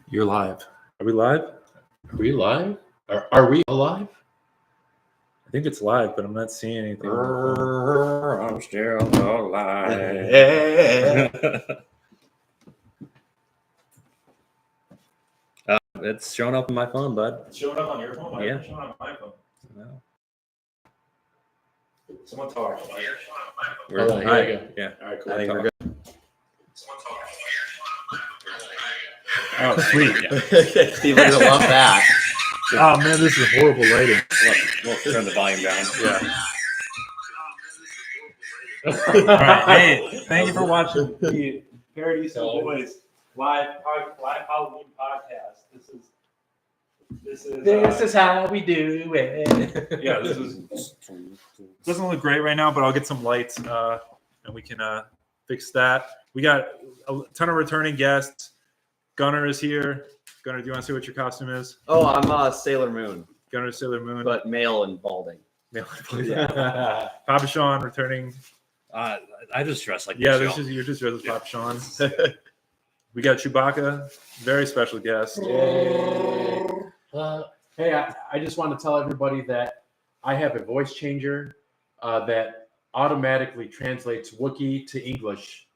You're live. Are we live? Are we live? Are we alive? I think it's live, but I'm not seeing anything. I'm still alive. It's showing up on my phone, bud. It's showing up on your phone? Yeah. It's showing up on my phone. No. Someone talk. We're Oh, here we go. Yeah. All right, cool. I think we're good. Oh, sweet. Steve would love that. Oh, man, this is horrible lighting. We'll turn the volume down. Yeah. All right. Hey, thank you for watching the Paradizo Boiz live Halloween podcast. This is how we do it. Yeah, this is. Doesn't look great right now, but I'll get some lights and we can fix that. We got a ton of returning guests. Gunnar is here. Gunnar, do you want to see what your costume is? Oh, I'm Sailor Moon, Gunnar Sailor Moon. but male and balding. Yeah. Papa Sean returning. I just dress like Yeah, this. you're just dressed as Papa Sean. We got Chewbacca, very special guest. Hey, I just want to tell everybody that I have a voice changer that automatically translates Wookiee to English.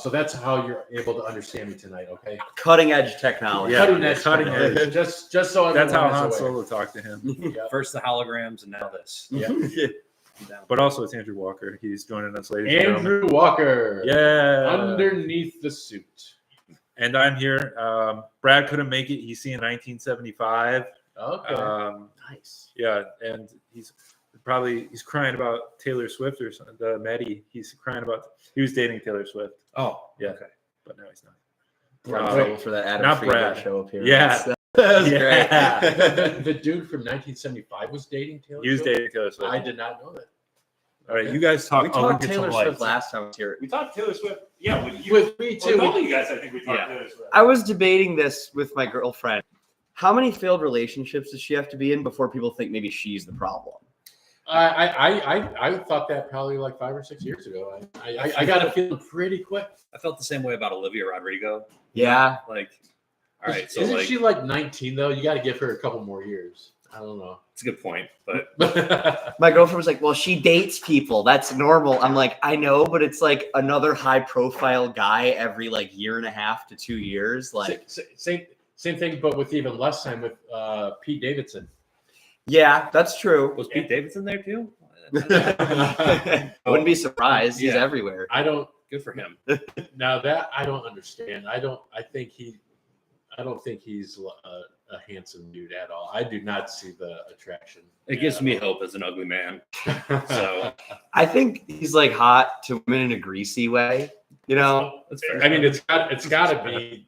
So that's how you're able to understand me tonight, okay? Cutting edge technology. Yeah, Cutting edge. Just so That's how everyone Han is aware. Solo talked to him. First the holograms and now this. Yeah. But also it's Andrew Walker. He's joining us, ladies and gentlemen. Andrew Walker. Yeah. Underneath the suit. And I'm here. Brad couldn't make it. He's seeing 1975. Okay. Nice. Yeah, and he's crying about Taylor Swift or something. Maddie, he's crying about. He was dating Taylor Swift. Oh, Yeah. okay. But now he's not. Right, for that Adam not Friedland Brad. show up here. Yeah. That was Yeah. the dude from 1975 was dating Taylor He was Swift? dating Taylor Swift. I did not know that. All right, you guys talk. We I'll talked get some Taylor lights. Swift last time I was here. We talked Taylor Swift. Yeah, with you. With me too. With all you guys, I think we talked Yeah. Taylor Swift. I was debating this with my girlfriend. How many failed relationships does she have to be in before people think maybe she's the problem? I thought that probably like 5 or 6 years ago. I got a feeling pretty quick. I felt the same way about Olivia Rodrigo. Yeah. Like, all right, so Isn't like, she like 19 though? You got to give her a couple more years. I don't know. it's a good point, but My girlfriend was like, well, she dates people. That's normal. I'm like, I know, but it's like another high profile guy every like year and a half to 2 years. Like, Same thing, but with even less time with Pete Davidson. yeah, that's true. was Pete Davidson there too? Wouldn't be surprised. He's Yeah. everywhere. I don't. Good for him. Now that I don't understand. I don't think he's a handsome dude at all. I do not see the attraction. It gives me hope as an ugly man. So I think he's like hot to women in a greasy way. You know, that's fair. I mean, it's got to be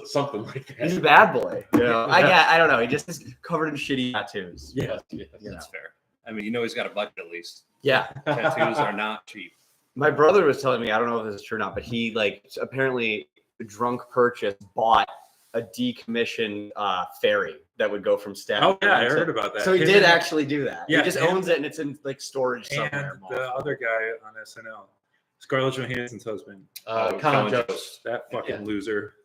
something like that. he's a bad boy. You know, I don't know. He just is covered in shitty tattoos. Yes. You know. That's fair. I mean, he's got a budget at least. Yeah. Tattoos are not cheap. My brother was telling me, I don't know if this is true or not, but he like apparently drunk purchase bought a decommissioned ferry that would go from Staten Oh yeah, I Island to- heard about that. So he Him did and- actually do that. Yeah, he just and- owns it and it's in like storage somewhere. And the other guy on SNL, Scarlett Johansson's husband. Colin Jost. That fucking Yeah. loser.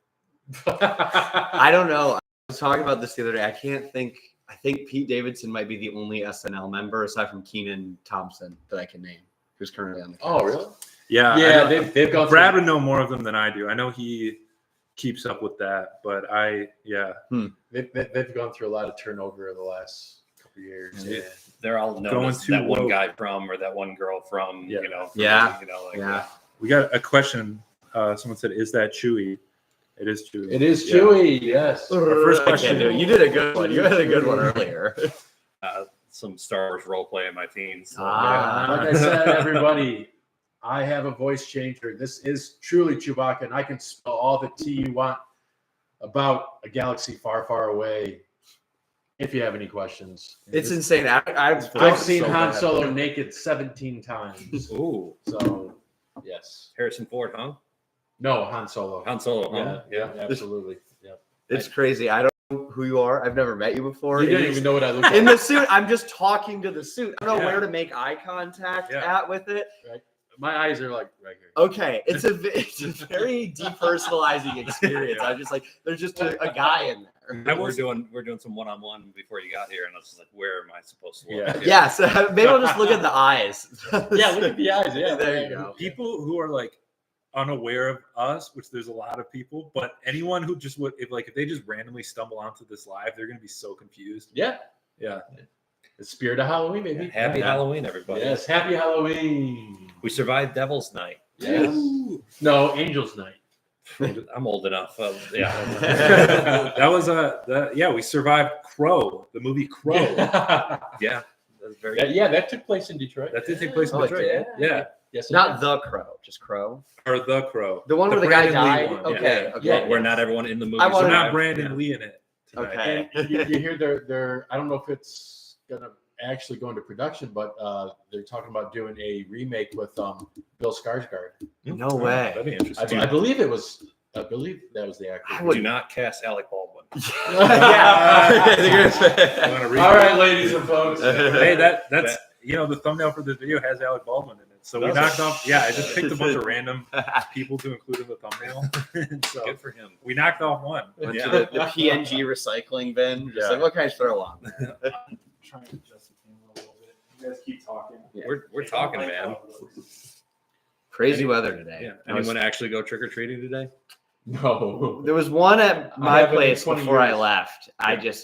I don't know. I was talking about this the other day. I think Pete Davidson might be the only SNL member aside from Kenan Thompson that I can name, who's currently on the cast. Oh, really? Yeah, Yeah, I know- they've gone. Brad through, would know more of them than I do. I know he keeps up with that, but they've gone through a lot of turnover in the last couple of years. Yeah. Yeah. They're all known Going as too that one woke. guy from or that one girl from, Yeah. you know. Yeah. You know, like, Yeah. we got a question. Someone said, "Is that Chewy?" It is Chewy. It is Yeah. Chewy. Yes. Our first I question- can't do it. You did a good one. You had a good one earlier. some Star Wars role play in my teens. So, Ah. Like I said, everybody, I have a voice changer. This is truly Chewbacca, and I can spell all the tea you want about a galaxy far, far away. If you have any questions, It's insane. I've seen so Han bad. Solo naked 17 times. Ooh, So, yes. Harrison Ford, huh? No, Han Solo. Han Solo, huh? Yeah, absolutely. Yeah. It's crazy. I don't know who you are. I've never met you before. You didn't It's- even know what I looked in like. the suit. I'm just talking to the suit. I don't know Yeah. where to make eye contact Yeah. at with it. My eyes are like right here. Okay, it's a very depersonalizing experience. I'm just like, there's just a guy in there. We're doing some one-on-one before you got here, and I was just like, where am I supposed to look? Yeah. Yeah, so maybe I'll just look at the eyes. Yeah, look at the eyes. Yeah, There you go. People who are like unaware of us, which there's a lot of people, but anyone who just would, if they just randomly stumble onto this live, they're gonna be so confused. Yeah. Yeah. The spirit of Halloween, baby. Happy Halloween, everybody. Yes, happy Halloween. We survived Devil's Night. Yes. No, Angel's Night. I'm old enough. Yeah. That was we survived Crow, the movie Crow. Yeah. That was very that took place in Detroit. That did take place in Oh, it Detroit. did? Yeah. Yes, it Not did. the Crow, just Crow. Or the Crow. The one where the guy Brandon Lee died. one. Okay, Yeah. okay. Yeah. where not everyone in the movie. I So wanna- not survived. Brandon Yeah. Lee in it tonight. Okay. And you hear they're I don't know if it's gonna actually go into production, but they're talking about doing a remake with Bill Skarsgård. No way. That'd be interesting. I believe that was the actor. I Do would not cast Alec Baldwin. I wanna read All that. right, ladies and folks. Hey, that's the thumbnail for this video has Alec Baldwin in it. So we Does knocked it? off. Yeah, I just picked a bunch of random people to include in the thumbnail. And so Good for him. we knocked off one. Went Yeah. to the PNG recycling bin. Just Yeah. like, what can I throw on? Trying to adjust the camera a little bit. You guys keep talking. Yeah. We're talking, man. Crazy weather today. Yeah. Anyone actually go trick or treating today? No. There was one at I my haven't in place 20 before I years. left.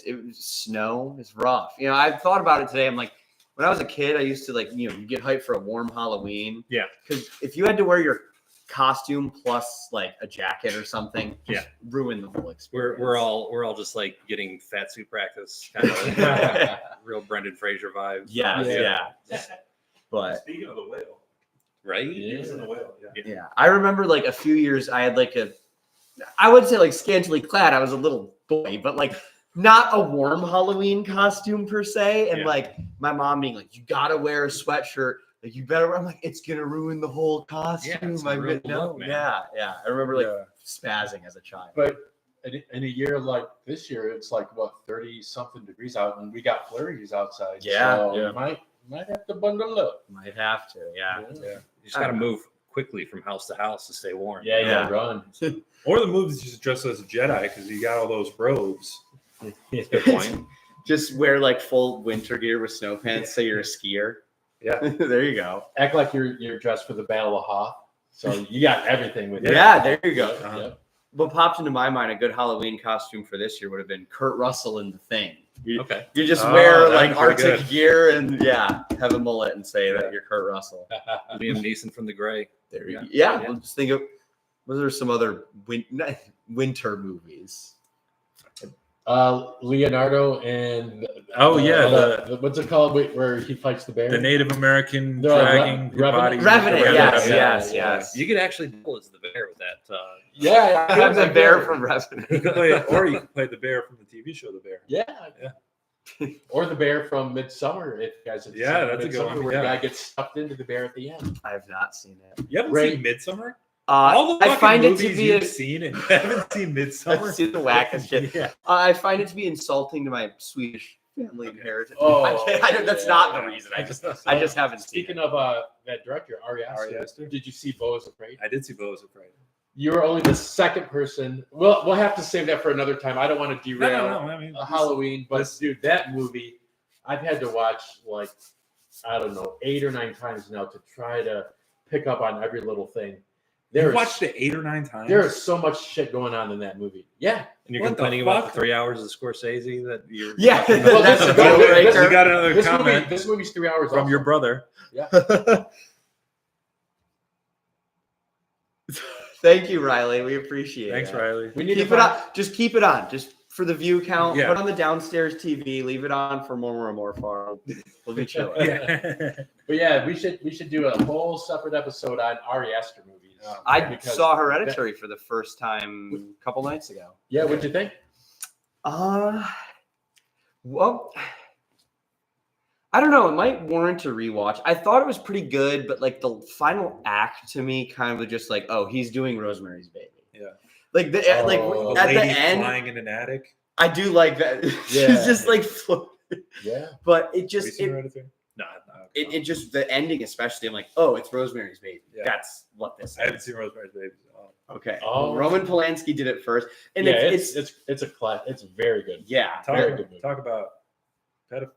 It was snow. It's rough. I thought about it today. I'm like, when I was a kid, I used to you get hyped for a warm Halloween. Yeah. Because if you had to wear your costume plus like a jacket or something, Yeah. ruin the whole experience. We're all just like getting fat suit practice, kind of real Brendan Fraser vibes. Yes, yeah. But Speaking of the whale, Right? Yeah. the whale. Yeah. yeah, I remember like a few years I had I would say like scantily clad. I was a little boy, but like not a warm Halloween costume per se. And Yeah. like my mom being like, you gotta wear a sweatshirt. Like you better. I'm like, it's gonna ruin the whole costume. it's gonna ruin the look, man. Yeah. I remember like Yeah. spazzing as a child. But in a year like this year, it's like 30 something degrees out, and we got flurries outside. Yeah, so yeah. might have to bundle up. Might have to. Yeah. Yeah. You just got to move quickly from house to house to stay warm. Yeah, Yeah. run. Or the move is just dress as a Jedi because you got all those robes. Good point. Just wear like full winter gear with snow pants. Say you're a skier. Yeah. There you go. Act like you're dressed for the Battle of Hoth. So you got everything with you. Yeah, there you go. Uh-huh. Yep. What popped into my mind, a good Halloween costume for this year would have been Kurt Russell in The Thing. Okay. You just Oh, wear that'd like be pretty Arctic good. gear and have a mullet and say that you're Kurt Russell. Liam Neeson from The Gray. There you Yeah. go. Yeah, we'll just think of was there some other winter movies? Leonardo and Oh, yeah, what's it called where he fights the bear? The Native American No, dragging Revenant. body. Revenant, Yeah. yes. You could actually double as the bear with that. Yeah, I have the bear from Revenant. You could play, or you could play the bear from the TV show The Bear. Yeah. Or the bear from Midsummer, if you guys have Yeah, seen that's a good Midsummer, one, where yeah. the guy gets stuffed into the bear at the end. I have not seen it. You haven't Right. seen Midsummer? All the I fucking find it movies to be you've seen and haven't seen Midsummer. I've seen the wackest shit. Yeah. I find it to be insulting to my Swedish family heritage. Oh, That's yeah. not the reason. I just haven't seen Speaking it. of that director, Ari Ari Aster, Aster? did you see Bo is Afraid? I did see Bo is Afraid. You were only the second person. Well, we'll have to save that for another time. I don't want to derail I mean, Halloween, but this- dude, that movie I've had to watch like I don't know 8 or 9 times now to try to pick up on every little thing. You watched it 8 or 9 times. There is so much shit going on in that movie. Yeah. And you're What the complaining about fuck? the 3 hours of Scorsese that you're. Yeah. Well, That's this- a deal this- breaker. You got another This comment movie, this movie's 3 hours from also. your brother. Thank you, Riley. We appreciate Thanks, it. Riley. We need Keep to it find- on. Just keep it on. Just for the view count. Yeah. Put on the downstairs TV. Leave it on for more farm. We'll be chilling. Yeah. But yeah, we should do a whole separate episode on Ari Aster movies. I Because saw Hereditary for the first time a couple nights ago. Yeah, what'd you think? Well, I don't know. It might warrant a rewatch. I thought it was pretty good, but like the final act to me kind of was just like, oh, he's doing Rosemary's Baby. Yeah. Like the Oh, The at the lady end, flying in an attic. I do like that. Yeah. She's just like, Yeah. but it Have you just seen Hereditary? No, It just the ending, especially. I'm like, oh, it's Rosemary's Baby. Yeah. That's what this I haven't is. seen Rosemary's Baby. Okay. Oh. Roman Polanski did it first, and yeah, it's it's a class. It's very good. yeah. Very good movie. Talk about pedophiles.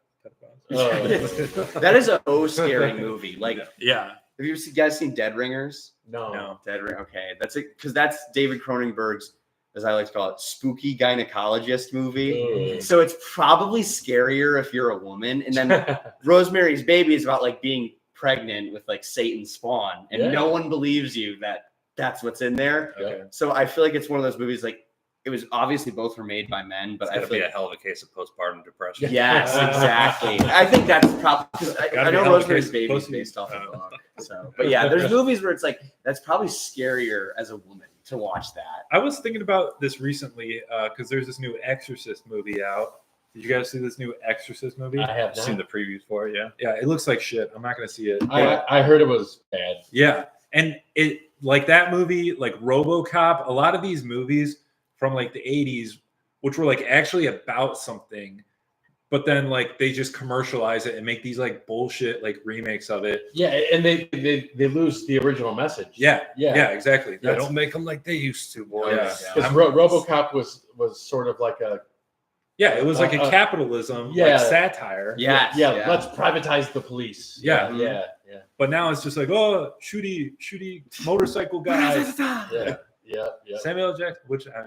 That is a scary movie. Like, Yeah. have you guys seen Dead Ringers? No. Dead Ring. Okay, that's it because that's David Cronenberg's, as I like to call it, spooky gynecologist movie. Ugh. So it's probably scarier if you're a woman. And then Rosemary's Baby is about like being pregnant with like Satan's spawn, and Yeah. no one believes you that that's what's in there. Okay. So I feel like it's one of those movies like it was obviously both were made by men, but It's I gonna feel be a like hell of a case of postpartum depression. yes, exactly. I think that's probably because I Gotta be know hell of a Rosemary's case of Baby is pussy. based off of a book. So, but yeah, there's movies where it's like that's probably scarier as a woman to watch that. I was thinking about this recently because there's this new Exorcist movie out. Did you guys see this new Exorcist movie? I have I've seen not. the previews for it. Yeah. Yeah, it looks like shit. I'm not gonna see it. I heard it was bad. Yeah, and it like that movie, like RoboCop. A lot of these movies from like the '80s, which were like actually about something, but then like they just commercialize it and make these like bullshit like remakes of it. Yeah, and they lose the original message. Yeah, Yeah. exactly. They don't make them like they used to, boys. Yeah. Because RoboCop was sort of like a Yeah, it was like a capitalism yeah. like satire. Yes, yeah, let's privatize the police. Yeah. yeah. But now it's just like, oh, shooty motorcycle guys. Yeah. Samuel L. Jackson, which I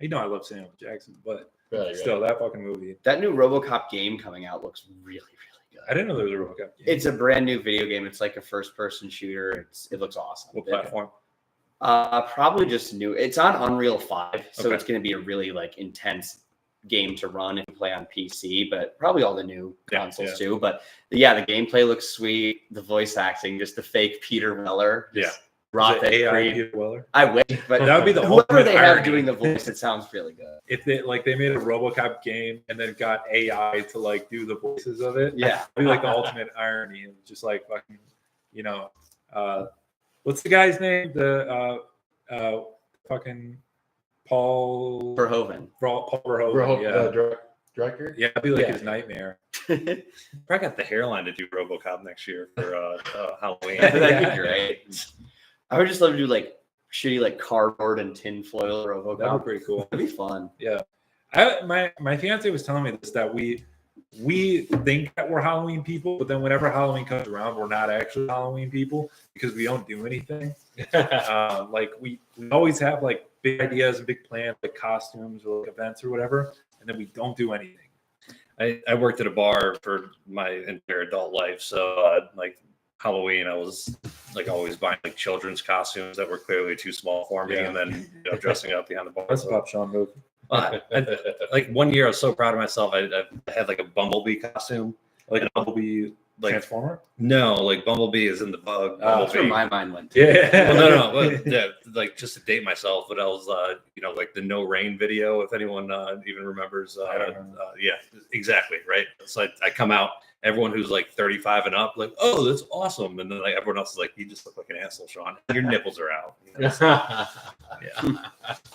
I love Samuel L. Jackson, but Right. still, that fucking movie. That new RoboCop game coming out looks really, really good. I didn't know there was a RoboCop game. It's a brand new video game. It's like a first-person shooter. It looks awesome. What platform? Probably just new. It's on Unreal 5, so Okay. it's going to be a really like intense game to run if you play on PC, but probably all the new consoles too. But yeah, the gameplay looks sweet. The voice acting, just the fake Peter Weller. Yeah. Roth Is it AI Creed. Peter Weller? I wish, but That would be the whoever ultimate they have irony. doing the voice, it sounds really good. If they made a RoboCop game and then got AI to like do the voices of it, Yeah. it'd be like the ultimate irony. And just like fucking, what's the guy's name? The fucking Paul Verhoeven. Verhoeven. Yeah. Director. Yeah, it'd be like Yeah. his nightmare. I got the hairline to do RoboCop next year for Halloween. That'd Yeah. be great. I would just love to do like shitty like cardboard and tinfoil That'd be RoboCop. pretty cool. That'd be fun. My fiance was telling me this, that we think that we're Halloween people, but then whenever Halloween comes around, we're not actually Halloween people because we don't do anything. Like we always have like big ideas and big plans, like costumes or like events or whatever, and then we don't do anything. I worked at a bar for my entire adult life, so like Halloween, I was like always buying like children's costumes that were clearly too small for me, Yeah. and then dressing up behind the bar. That's So, Pop Sean move. like 1 year, I was so proud of myself. I had like a Bumblebee costume. Like a And Bumblebee like Transformer. no, like Bumblebee is in the bug. That's where Bumblebee. my mind went. To. Yeah. Well, no, but yeah, like just to date myself, but I was, like the No Rain video, if anyone even remembers. I don't remember. Yeah, exactly, right? So I come out, everyone who's like 35 and up, like, oh, that's awesome, and then like everyone else is like, you just look like an asshole, Sean. Your nipples are out. Yeah,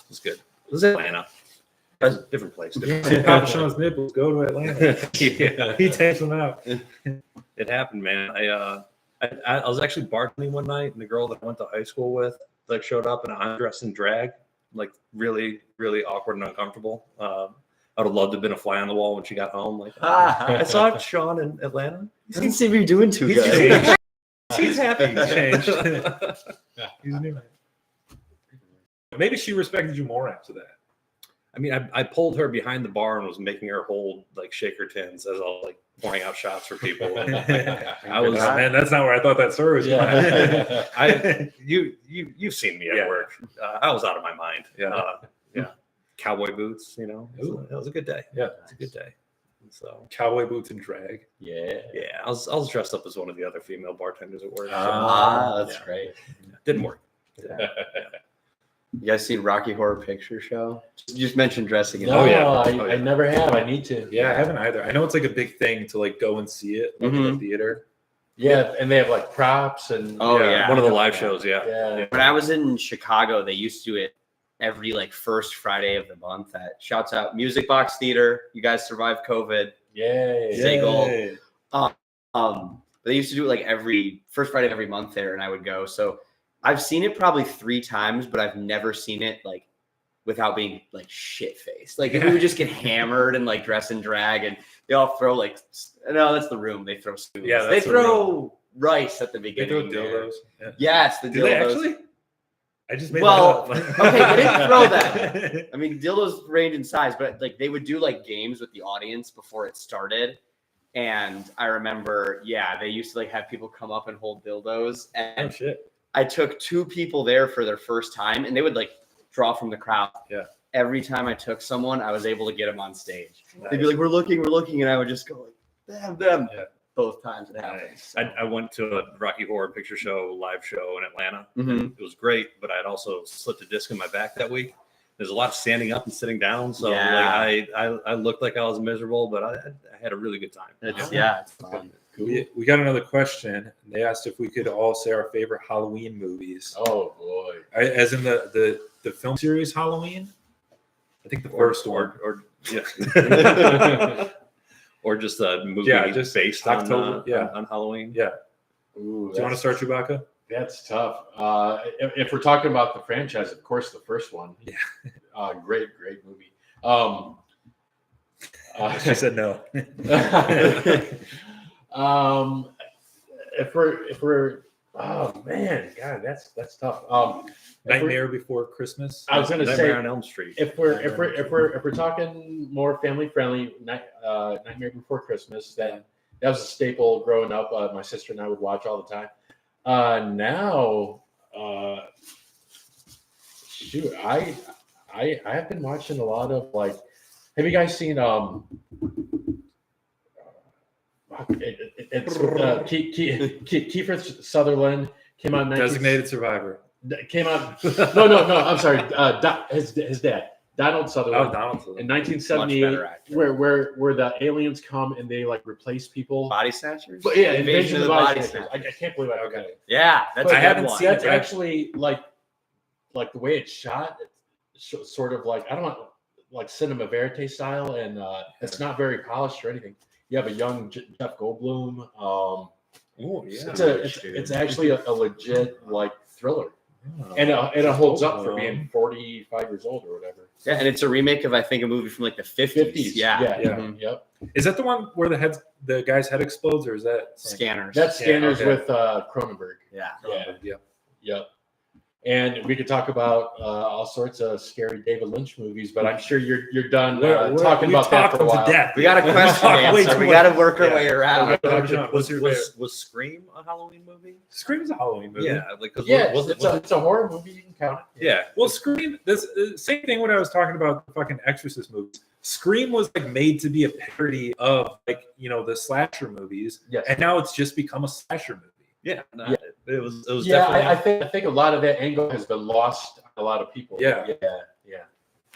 it's good. It was Atlanta. It was a different place. Different Pop Sean's nipples. Go to Atlanta. yeah, He takes them out. it happened, man. I was actually bartending one night, and the girl that I went to high school with like showed up, and I'm dressed in drag, like really, really awkward and uncomfortable. I would have loved to have been a fly on the wall when she got home. Like, I saw Sean in Atlanta. Doesn't seem to be doing too He's good. changed. He's happy. He's changed. He's a new man. Maybe she respected you more after that. I mean, I pulled her behind the bar and was making her hold like shaker tins as I was like pouring out shots for people. And I was, Man, that's not where I thought that story was going. you've seen me at Yeah. work. I was out of my mind. Yeah. Cowboy boots. It was a good day. Yeah. It's a good day. So Cowboy boots and drag. Yeah. yeah, I was dressed up as one of the other female bartenders at work. That's Yeah. great. Didn't work. You guys seen Rocky Horror Picture Show? You just mentioned dressing it No, up. I never have. I need to. Yeah, I haven't either. I know it's like a big thing to like go and see it like in Mhm. the theater. Yeah, and they have like props and Oh, yeah. One of the live shows. Yeah. yeah. When I was in Chicago, they used to do it every like first Friday of the month. At shouts out Music Box Theater. You guys survived COVID. Yay. Say goal. Yay. But they used to do it like every first Friday of every month there, and I would go. So I've seen it probably 3 times, but I've never seen it like without being like shit faced. Like we would just get hammered and like dress and drag, and they all throw like no, that's the room. They throw spoons. Yeah, they that's the throw rice at the They beginning. throw dildos. Yeah. Yeah, it's the Do they dildos. actually? I just made Well, that up. okay, they didn't throw that. I mean, dildos range in size, but like they would do like games with the audience before it started. And I remember, yeah, they used to like have people come up and hold dildos. Oh And shit! I took 2 people there for their first time, and they would like draw from the crowd. Yeah. Every time I took someone, I was able to get them on stage. Nice. They'd be like, "We're looking," and I would just go like, "Damn them!" Yeah. Both times it happened. Nice. I went to a Rocky Horror Picture Show live show in Atlanta. Mhm. It was great, but I'd also slipped a disc in my back that week. There's a lot of standing up and sitting down, so Yeah. like I looked like I was miserable, but I had a really good time. It's fun. We got another question. They asked if we could all say our favorite Halloween movies. Oh boy. As in the film series Halloween. I think the first one. or yeah, or just a movie just based October, on Halloween. Yeah. Ooh, Do you want to start, Chewbacca? That's tough. If we're talking about the franchise, of course, the first one. Yeah. Great movie. She said no. If we're oh man, God, that's tough. Nightmare Before Christmas. I was gonna Nightmare say on Elm Street. if we're talking more family friendly, Nightmare Before Christmas. That was a staple growing up. My sister and I would watch all the time. Now, shoot, I have been watching a lot of like. Have you guys seen it's Kiefer Sutherland came out in Designated Survivor. came out. No. I'm sorry. His dad, Donald Oh, Sutherland, Donald. in Much 1978, better actor. where the aliens come and they like replace people. Body snatchers? But yeah, Invasion of the Body Snatchers. I can't believe I forgot it. Yeah, that's But a I good haven't one. seen That's it. actually like the way it's shot. It's sort of like I don't want like cinema verite style, and it's not very polished or anything. You have a young Jeff Goldblum. Oh yeah. It's actually a legit like thriller, and it holds up for being 45 years old or whatever. Yeah, and it's a remake of I think a movie from like the 50s. Yeah. yeah. Mhm. Yep. Is that the one where the guy's head explodes, or is that Scanners. That's Scanners okay. with Cronenberg. yeah. Yeah. Yep. And we could talk about all sorts of scary David Lynch movies, but I'm sure you're done talking about that for a while. To death. We got a question Way answer. too We much. got to work our Yeah. way around. What's your favorite? Was Scream a Halloween movie? Scream is a Halloween movie. Yeah, like 'cause Yeah, was it's a horror movie. You can count it. yeah. Well, Scream. This same thing when I was talking about the fucking Exorcist movies. Scream was like made to be a parody of like the slasher movies, Yes. and now it's just become a slasher movie. Yeah, Yeah. it was Yeah, definitely. I think a lot of that angle has been lost on a lot of people. Yeah.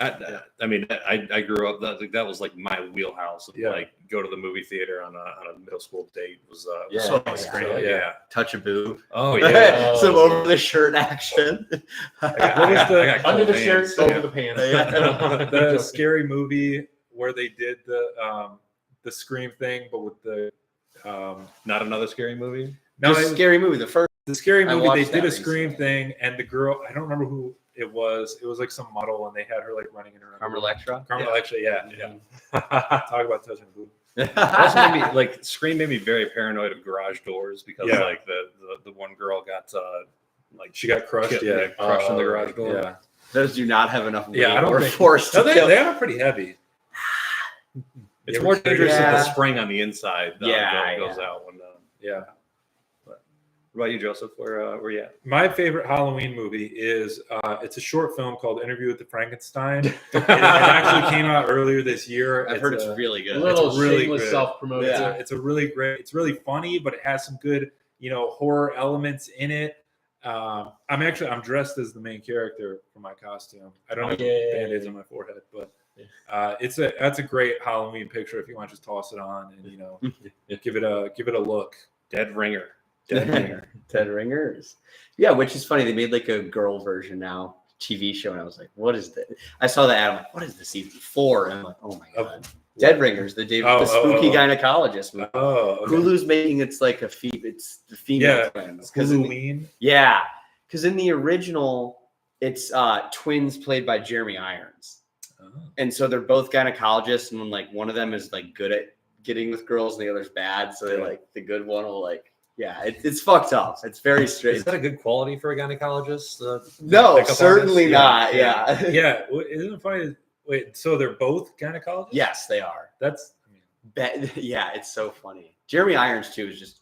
I mean, I grew up that was like my wheelhouse. Of, Yeah. Like go to the movie theater on a middle school date was Yeah. so Yeah. Scream. Yeah. Touch a boob. Oh yeah. Some over the shirt action. What was the Under the cold shirt, hands. over the pants. the scary movie where they did the Scream thing, but with the Not another scary movie. no, Just scary movie. The first. the scary I movie. They watched did that a Scream recently. thing, and the girl, I don't remember who it was. It was like some model, and they had her like running in around. Carmen Electra. Carmen Electra, yeah. Talk about touching a boob. Also made me like Scream made me very paranoid of garage doors because Yeah. like the one girl got like She got crushed. Yeah, crushed in the garage door. Yeah, Those do not have enough weight Yeah, I don't or think- force to no, kill. they are pretty heavy. It's You more ever- dangerous if Yeah. the spring on the inside Yeah, goes yeah. out when. Yeah. What about you, Joseph? Where you at? My favorite Halloween movie is it's a short film called Interview with the Frankenstein. it actually came out earlier this year. I've heard it's really good. A little It's really shameless good. self-promotion. Yeah. It's a really great. It's really funny, but it has some good horror elements in it. I'm dressed as the main character for my costume. I don't have band-aids on my forehead, but that's a great Halloween picture if you want to just toss it on and give it a look. Dead Ringer. Dead Ringers. Yeah, which is funny. They made like a girl version now, TV show, and I was like, what is this? I saw the ad. I'm like, what is this even for? And I'm like, oh my god. Dead Ringers, the spooky gynecologist movie. Oh, okay. Hulu's making it's like it's the female twins. Halloween. Yeah, because in the original, it's twins played by Jeremy Irons, and so they're both gynecologists, and like one of them is like good at getting with girls, and the other's bad. So they like the good one will like. Yeah, it's fucked up. It's very strange. Is that a good quality for a gynecologist? No, certainly not. Yeah. Isn't it funny? Wait, so they're both gynecologists? Yes, they are. That's. Yeah, it's so funny. Jeremy Irons too is just.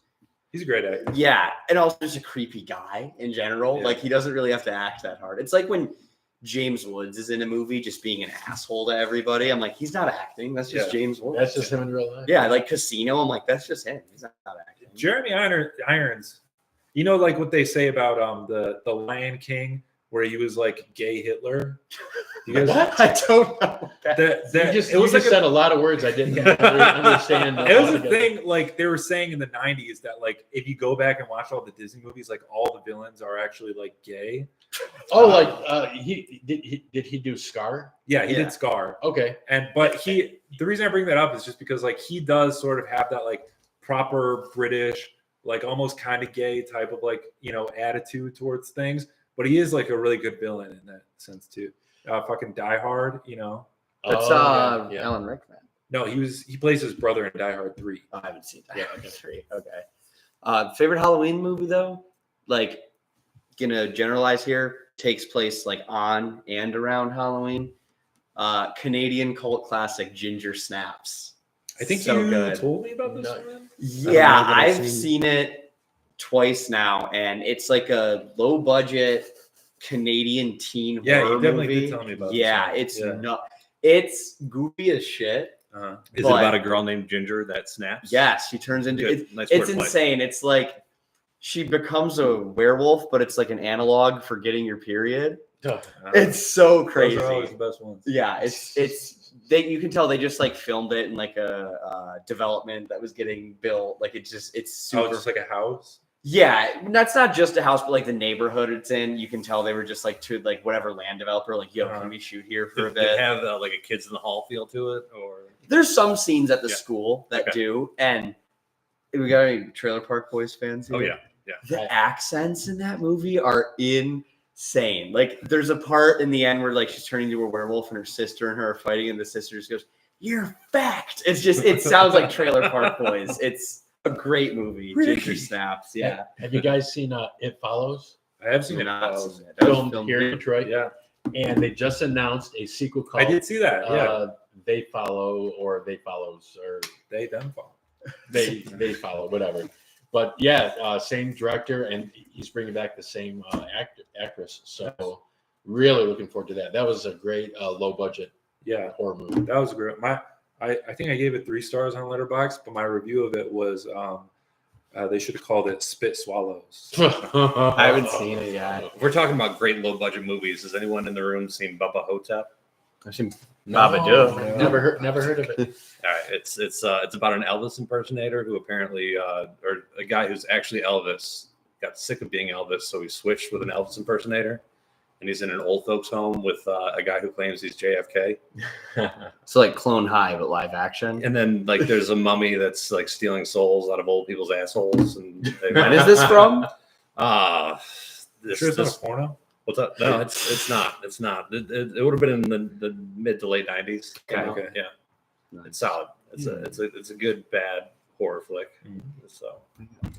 He's a great actor. Yeah, and also just a creepy guy in general. Yeah. Like he doesn't really have to act that hard. It's like when James Woods is in a movie just being an asshole to everybody. I'm like, he's not acting. That's just James Woods. That's just him in real life. Yeah, like Casino. I'm like, that's just him. He's not acting. Jeremy Irons, you know, like what they say about the Lion King, where he was like gay Hitler. You guys, What? I don't know. You just said a lot of words I didn't understand. It was a thing, like they were saying in the 90s that like if you go back and watch all the Disney movies, like all the villains are actually like gay. Oh, like did he do Scar? Yeah, he did Scar. Okay. But the reason I bring that up is just because like he does sort of have that like proper British, like almost kind of gay type of like, you know, attitude towards things. But he is like a really good villain in that sense too. Fucking Die Hard, you know. That's Alan Rickman. No, he plays his brother in Die Hard 3. Oh, I haven't seen Die Hard 3. Okay. Favorite Halloween movie though? Like, gonna generalize here. Takes place like on and around Halloween. Canadian cult classic Ginger Snaps. I think so you good. told me about this one. Yeah, I've seen it twice now, and it's like a low budget Canadian teen Yeah, horror you definitely movie. did tell me about this Yeah, one. it's Yeah. not. It's goofy as shit. Is it about a girl named Ginger that snaps? Yes, she turns into Good. Nice it's wordplay. insane. It's like she becomes a werewolf, but it's like an analog for getting your period. It's so crazy. Those are always the best ones. Yeah, you can tell they just like filmed it in like a development that was getting built. Like it's super. Just like a house. Yeah, that's not just a house, but like the neighborhood it's in. You can tell they were just like to like whatever land developer, like, yo, can we shoot here for a bit? Did it have like a Kids in the Hall feel to it, or there's some scenes at the school that do, and we got any Trailer Park Boys fans here? Oh yeah. The accents in that movie are insane. Like there's a part in the end where like she's turning into a werewolf and her sister and her are fighting, and the sister just goes, "You're fact." It's just it sounds like Trailer Park Boys. It's a great movie. Ginger Snaps. Yeah. Have you guys seen It Follows? I have seen it. Filmed here in Detroit. Yeah. And they just announced a sequel called I did see that. Yeah. They Follow or They Follows or They them follow. They Follow, whatever. But yeah, same director, and he's bringing back the same actress. So really looking forward to that. That was a great low budget horror movie. That was great. I think I gave it 3 stars on Letterboxd, but my review of it was they should have called it Spit Swallows. I haven't seen it yet. If we're talking about great low budget movies, has anyone in the room seen Bubba Hotep? I've seen Babadook. Never heard of it. All right, it's about an Elvis impersonator who apparently, or a guy who's actually Elvis, got sick of being Elvis, so he switched with an Elvis impersonator, and he's in an old folks home with a guy who claims he's JFK. So like Clone High, but live action. And then like there's a mummy that's like stealing souls out of old people's assholes. And when is this from? This Sure, it's not a porno. What's up? No, it's not. It's not. It would have been in the mid to late 90s. Okay. Yeah. It's solid. It's a good bad horror flick. So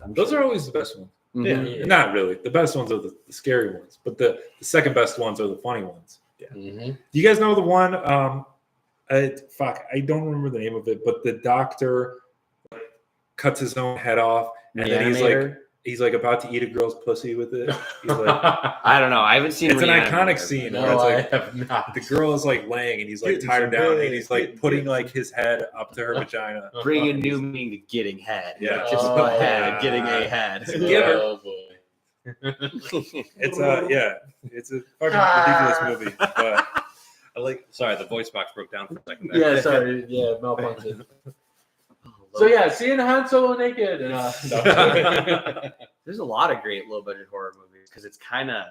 Those are always the best ones. Mhm. Yeah, not really. The best ones are the scary ones, but the second best ones are the funny ones. Yeah. Mm-hmm. Do you guys know the one? I don't remember the name of it, but the doctor cuts his own head off, and then he's like about to eat a girl's pussy with it. He's like, I don't know. I haven't seen. It's an iconic scene. No, where it's like, I have not. the girl is like laying, and he's like tied her down, and he's like putting like his head up to her vagina. Bring a new meaning to getting head. Yeah. Not just a head, getting a head. Oh boy. It's a fucking ridiculous movie, but I like. Sorry, the voice box broke down for a second there. Yeah, sorry. Yeah, malfunction. So yeah, seeing Han Solo naked. And, There's a lot of great low budget horror movies because it's kind of.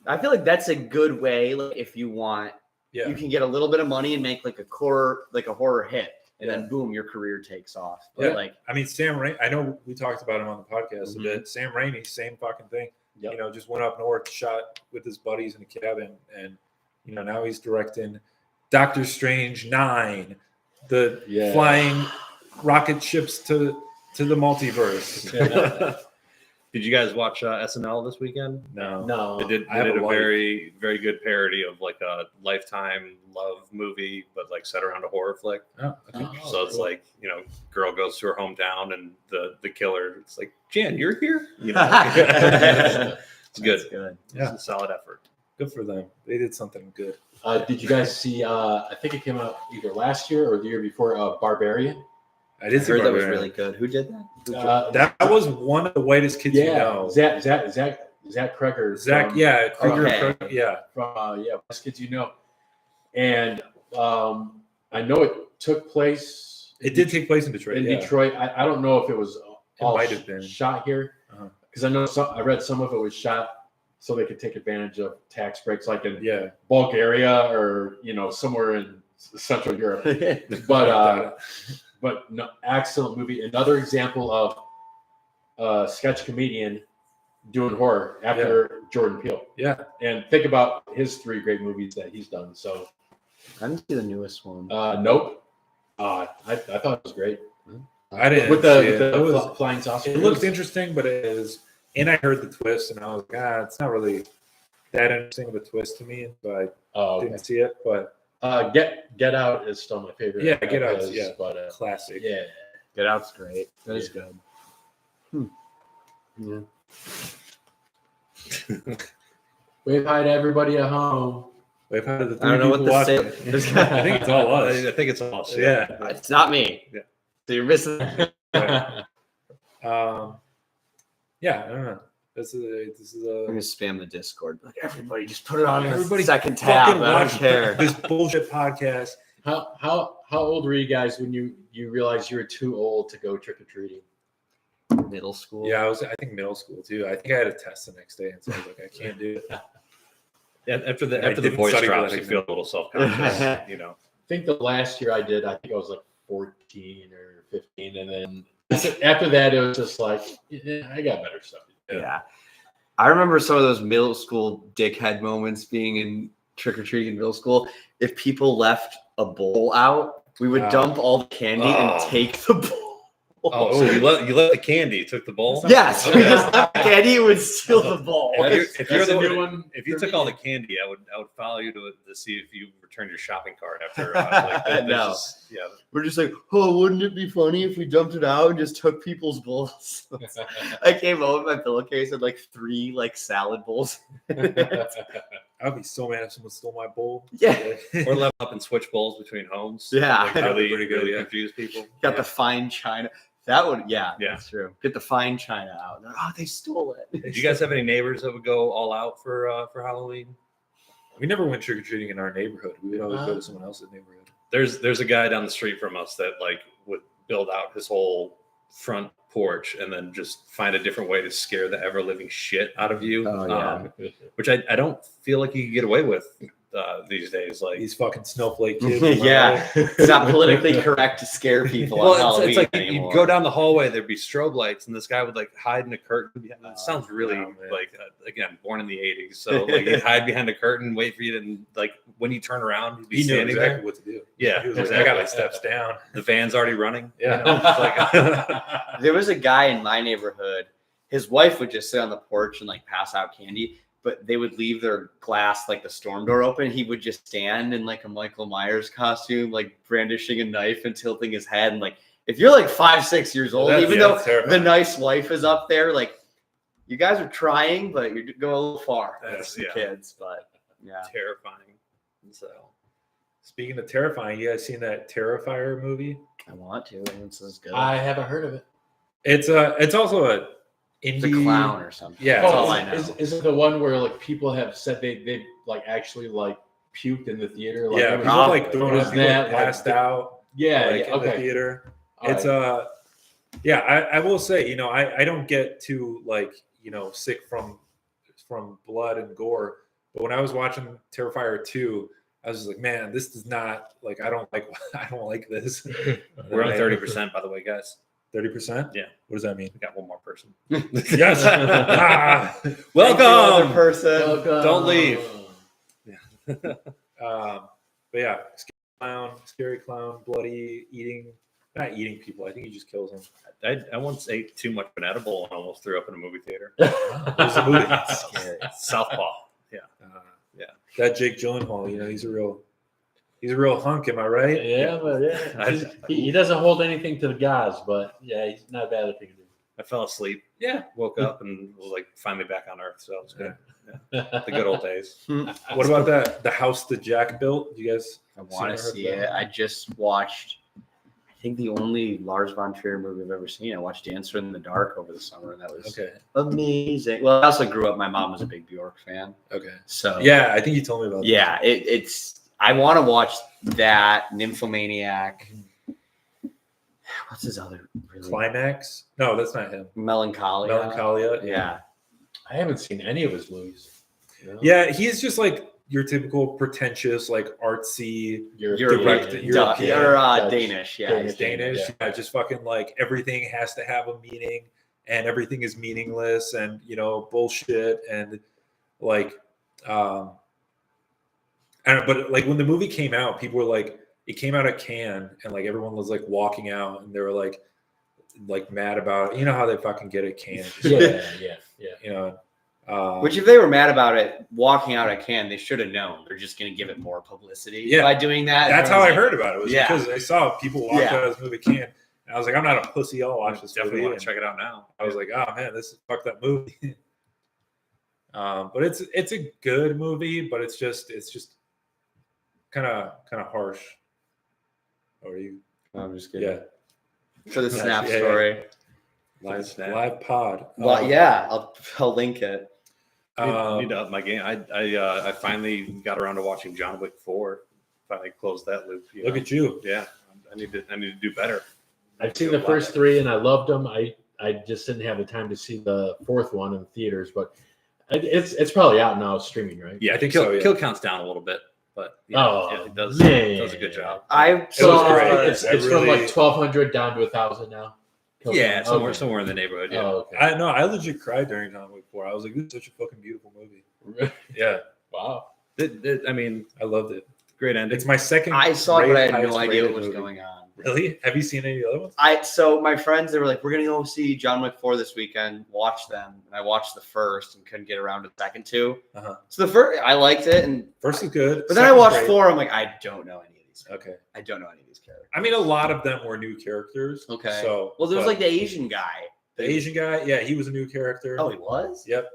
I feel like that's a good way, like if you want Yeah. you can get a little bit of money and make like a horror hit, and Yeah. then boom, your career takes off. But Yeah. like, I mean, Sam Raimi, I know we talked about him on the podcast Mhm. a bit. Sam Raimi, same fucking thing. Yep. You know, just went up north, shot with his buddies in a cabin, and you know now he's directing Doctor Strange 9, the Yeah. flying rocket ships to the multiverse. Did you guys watch SNL this weekend? No, No. They did I have a a wife. very, very good parody of like a Lifetime love movie, but like set around a horror flick. Oh, okay. So it's like, you know, girl goes to her hometown and the killer, it's like, Jan, you're here? You know, it's good. that's good. Yeah. It's a solid effort. Good for them. They did something good. Did you guys see? I think it came out either last year or the year before. Barbarian. I I did see heard that was Barbarian. really good. Who did that? That was one of the whitest kids you know. Zach Kreger. Zach, from, yeah, Krieger, Okay. yeah. from Best Kids You Know, and I know it took place. It did take place in Detroit. in yeah. Detroit. I don't know if it was all might have been. shot here, Uh-huh. because I know I read some of it was shot so they could take advantage of tax breaks, like in Yeah. Bulgaria or somewhere in Central Europe. But no, excellent movie. Another example of a sketch comedian doing horror after Jordan Peele. Yeah. And think about his 3 great movies that he's done. So, I didn't see the newest one. nope. I thought it was great. I didn't With see the, it. with the It was- flying saucer. It looked interesting, but it is, and I heard the twist, and I was like, it's not really that interesting of a twist to me, so I Oh, okay. didn't see it. But Get Out is still my favorite. Yeah, Get Out, of his, yeah. But classic. yeah. Get Out's great. That is Yeah. good. Yeah. Wave hi to everybody at home. Wait, how did the I don't know what people to watching? say. I think it's all us. I think it's all. Yeah. It's not me. Yeah. So you're missing. Yeah, I don't know. This is I'm a gonna spam the Discord. Like everybody, just put it on Everybody the second tab. fucking I don't watch care. this bullshit podcast. How old were you guys when you realized you were too old to go trick or treating? Middle school. Yeah, I think middle school too. I think I had a test the next day, and so I was like, I can't do it. Yeah, after the I after the didn't voice study for drops, that you feel a little self-conscious, you know. I think the last year I did, I think I was like 14 or 15, and then after that it was just like, I got better stuff. Yeah. I remember some of those middle school dickhead moments being in trick or treating in middle school. If people left a bowl out, we would dump all the candy and take the bowl. Oh, so you let the candy, took the bowl? Yes, we Okay. just left the candy and would steal the bowl. If you're That's a the new one, one if you for took me. all the candy, I would follow you to see if you returned your shopping cart after. There's No. just- yeah. We're just like, oh, wouldn't it be funny if we dumped it out and just took people's bowls? I came home with my pillowcase and like 3 like salad bowls. I'd be so mad if someone stole my bowl. Yeah. Or level up and switch bowls between homes. Yeah. Like, That'd be really, pretty good, really yeah. confuse people. Got the fine china. That would, yeah, Yeah. that's true. Get the fine china out. Like, oh, they stole it. Did you guys have any neighbors that would go all out for Halloween? We never went trick or treating in our neighborhood. We would always go to someone else's neighborhood. There's a guy down the street from us that like would build out his whole front porch and then just find a different way to scare the ever living shit out of you. Oh, yeah. Which I don't feel like you can get away with these days. Like, These fucking snowflake kids. Yeah. It's not politically correct to scare people on well, Halloween it's like anymore. you'd go down the hallway, there'd be strobe lights, and this guy would like hide in a curtain. It sounds really no, man. like again, born in the '80s. So like he'd hide behind a curtain, wait for you to, and like when you turn around, he'd be He knew standing exactly there. what to do. Yeah, He was like, exactly. I got my steps down. The van's already running. Yeah. You know, it's like, There was a guy in my neighborhood. His wife would just sit on the porch and like pass out candy, but they would leave their glass, like the storm door open. He would just stand in like a Michael Myers costume, like brandishing a knife and tilting his head. And like, if you're like 5-6 years old, That's- even yeah, though that's terrifying. the nice wife is up there, like you guys are trying, but you're going a little far That's- as the yeah. kids. But yeah, terrifying. So Speaking of terrifying, you guys seen that Terrifier movie? I want to. And it's as good. I haven't heard of it. It's also a It's a indie clown or something. Yeah, That's it's all all I know. Is it the one where like people have said they like actually like puked in the theater? Like, Yeah, it was- people like throwing was up, people that, like, passed out. yeah, Like yeah, in the okay. theater. All It's right. yeah, I will say, you know, I don't get too like, you know, sick from blood and gore. But when I was watching Terrifier 2, I was just like, man, this does not like. I don't like this. We're on 30%, by the way, guys. 30%. Yeah. What does that mean? We got one more person. Yes. Welcome, Welcome. person. Don't leave. But yeah, scary clown, bloody, not eating people. I think he just kills them. I once ate too much of an edible and almost threw up in a movie theater. There's a movie. Scary. Southpaw. Yeah. Yeah. That Jake Gyllenhaal, he's a real hunk. Am I right? Yeah, but he doesn't hold anything to the guys, but yeah, he's not bad at things. I fell asleep. Yeah. Woke up and was like finally back on Earth. So it was good. Yeah. The good old days. What about the house that Jack built? Do you guys? I want to see it. I just watched, I think the only Lars von Trier movie I've ever seen. I watched Dancer in the Dark over the summer, and that was amazing. Well, I also grew up. My mom was a big Bjork fan. Okay. So yeah, I think you told me about. Yeah, it's. I want to watch that Nymphomaniac. What's his other? Really? Climax? No, that's not him. Melancholia. Yeah. I haven't seen any of his movies. Yeah, he's just like your typical pretentious, like artsy European. Danish. Yeah, Danish. Yeah, just fucking like everything has to have a meaning and everything is meaningless and bullshit and like I don't know, but like when the movie came out, people were like, it came out at Cannes and like everyone was like walking out and they were like mad about it. You know how they fucking get at Cannes. Yeah. Which, if they were mad about it walking out at Cannes, they should have known. They're just going to give it more publicity by doing that. That's how I heard about it. Was because I saw people walk out of this movie Cannes. And I was like, I'm not a pussy. I'll watch this Definitely movie. want to check it out now. I was like, oh man, this is fuck that movie. But it's a good movie, but it's just kind of harsh. Or you? I'm just kidding. Yeah. For the Snap story. Live pod. Well, yeah, I'll link it. I need to up my game. I finally got around to watching John Wick 4. Finally closed that loop. Look at you. Yeah, I need to do better. I've seen the first three and I loved them. I just didn't have the time to see the fourth one in the theaters, but it's probably out now streaming, right? Yeah, I think kill, so, yeah. Kill count's down a little bit, but it does a good job. I saw great. it's from like 1,200 down to 1,000 now. Yeah, somewhere in the neighborhood. Yeah. Oh, okay. I legit cried during John Wick 4. I was like, this is such a fucking beautiful movie. Yeah. Wow. I mean, I loved it. Great ending. It's my second. I saw it, but I had highest no idea what rated was movie. going on. Really? Have you seen any of the other ones? So my friends, they were like, we're gonna go see John Wick 4 this weekend. Watch them, and I watched the first and couldn't get around to the second two. So the first, I liked it, and First is good. but then I watched 4. I'm like, I don't know any of these. Okay. I don't know any of these characters. I mean, a lot of them were new characters. Okay. So Well, there was like the Asian guy. the Asian guy. Yeah, he was a new character. Oh, he was. Yep.